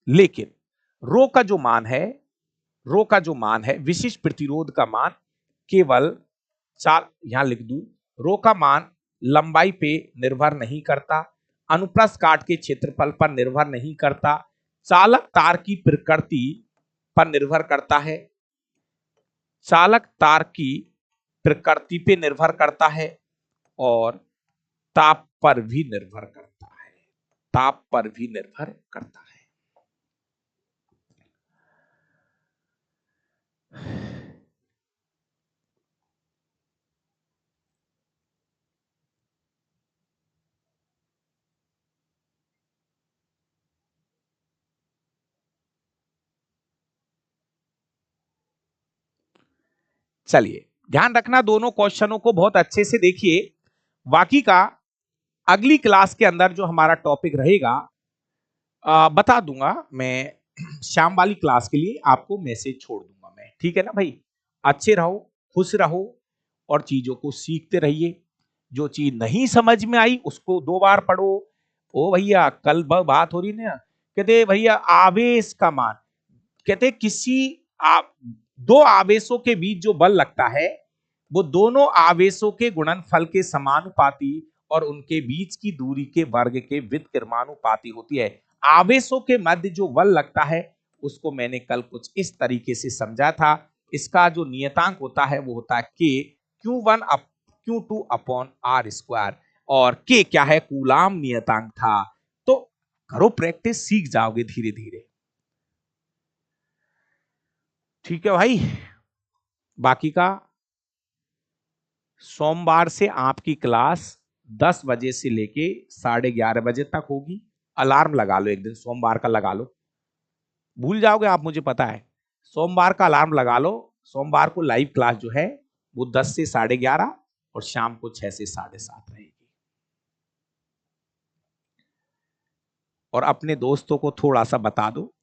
लेकिन रो का जो मान है, रो का जो मान है, विशिष्ट प्रतिरोध का मान केवल चार, यहां लिख दूं, रो का मान लंबाई पे निर्भर नहीं करता, अनुप्रस्थ काट के क्षेत्रफल पर निर्भर नहीं करता, चालक तार की प्रकृति पर निर्भर करता है, चालक तार की प्रकृति पे निर्भर करता है और ताप पर भी निर्भर करता है, ताप पर भी निर्भर करता है। चलिए ध्यान रखना, दोनों क्वेश्चनों को बहुत अच्छे से देखिए। बाकी का अगली क्लास के अंदर जो हमारा टॉपिक रहेगा बता दूंगा मैं, शाम वाली क्लास के लिए आपको मैसेज छोड़ दूंगा मैं, ठीक है ना भाई। अच्छे रहो, खुश रहो और चीजों को सीखते रहिए। जो चीज नहीं समझ में आई उसको 2 बार पढ़ो। ओ भैया कल बात हो रही ना, कहते भैया आवेश का मान, कहते किसी दो आवेशों के बीच जो बल लगता है वो दोनों आवेशों के गुणनफल के समानुपाती और उनके बीच की दूरी के वर्ग के व्युत्क्रमानुपाती होती है। आवेशों के मध्य जो बल लगता है उसको मैंने कल कुछ इस तरीके से समझा था। इसका जो नियतांक होता है वो होता है के Q1 Q2 upon are square, और के क्या है, कूलाम नियतांक था। तो करो प्रैक्टिस, सीख जाओगे धीरे धीरे, ठीक है भाई। बाकी का सोमवार से आपकी क्लास 10 बजे से लेके 11:30 बजे तक होगी। अलार्म लगा लो, एक दिन सोमवार का लगा लो, भूल जाओगे आप मुझे पता है। सोमवार का अलार्म लगा लो, सोमवार को लाइव क्लास जो है वो 10 से 11:30 और शाम को 6 से 7:30 रहेगी। और अपने दोस्तों को थोड़ा सा बता दो,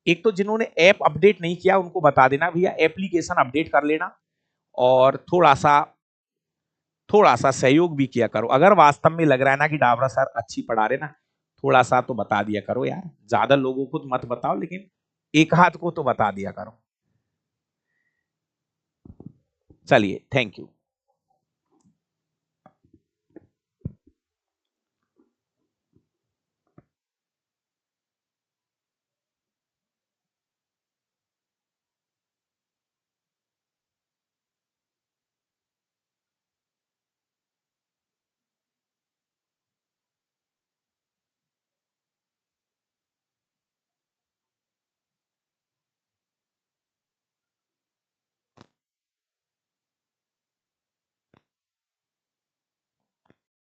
एक तो जिन्होंने ऐप अपडेट नहीं किया उनको बता देना भैया एप्लीकेशन अपडेट कर लेना, और थोड़ा सा सहयोग भी किया करो। अगर वास्तव में लग रहा है ना कि डावरा सर अच्छी पढ़ा रहे ना, थोड़ा सा तो बता दिया करो यार, ज्यादा लोगों को तो मत बताओ लेकिन एक हाथ को तो बता दिया करो। चलिए थैंक यू।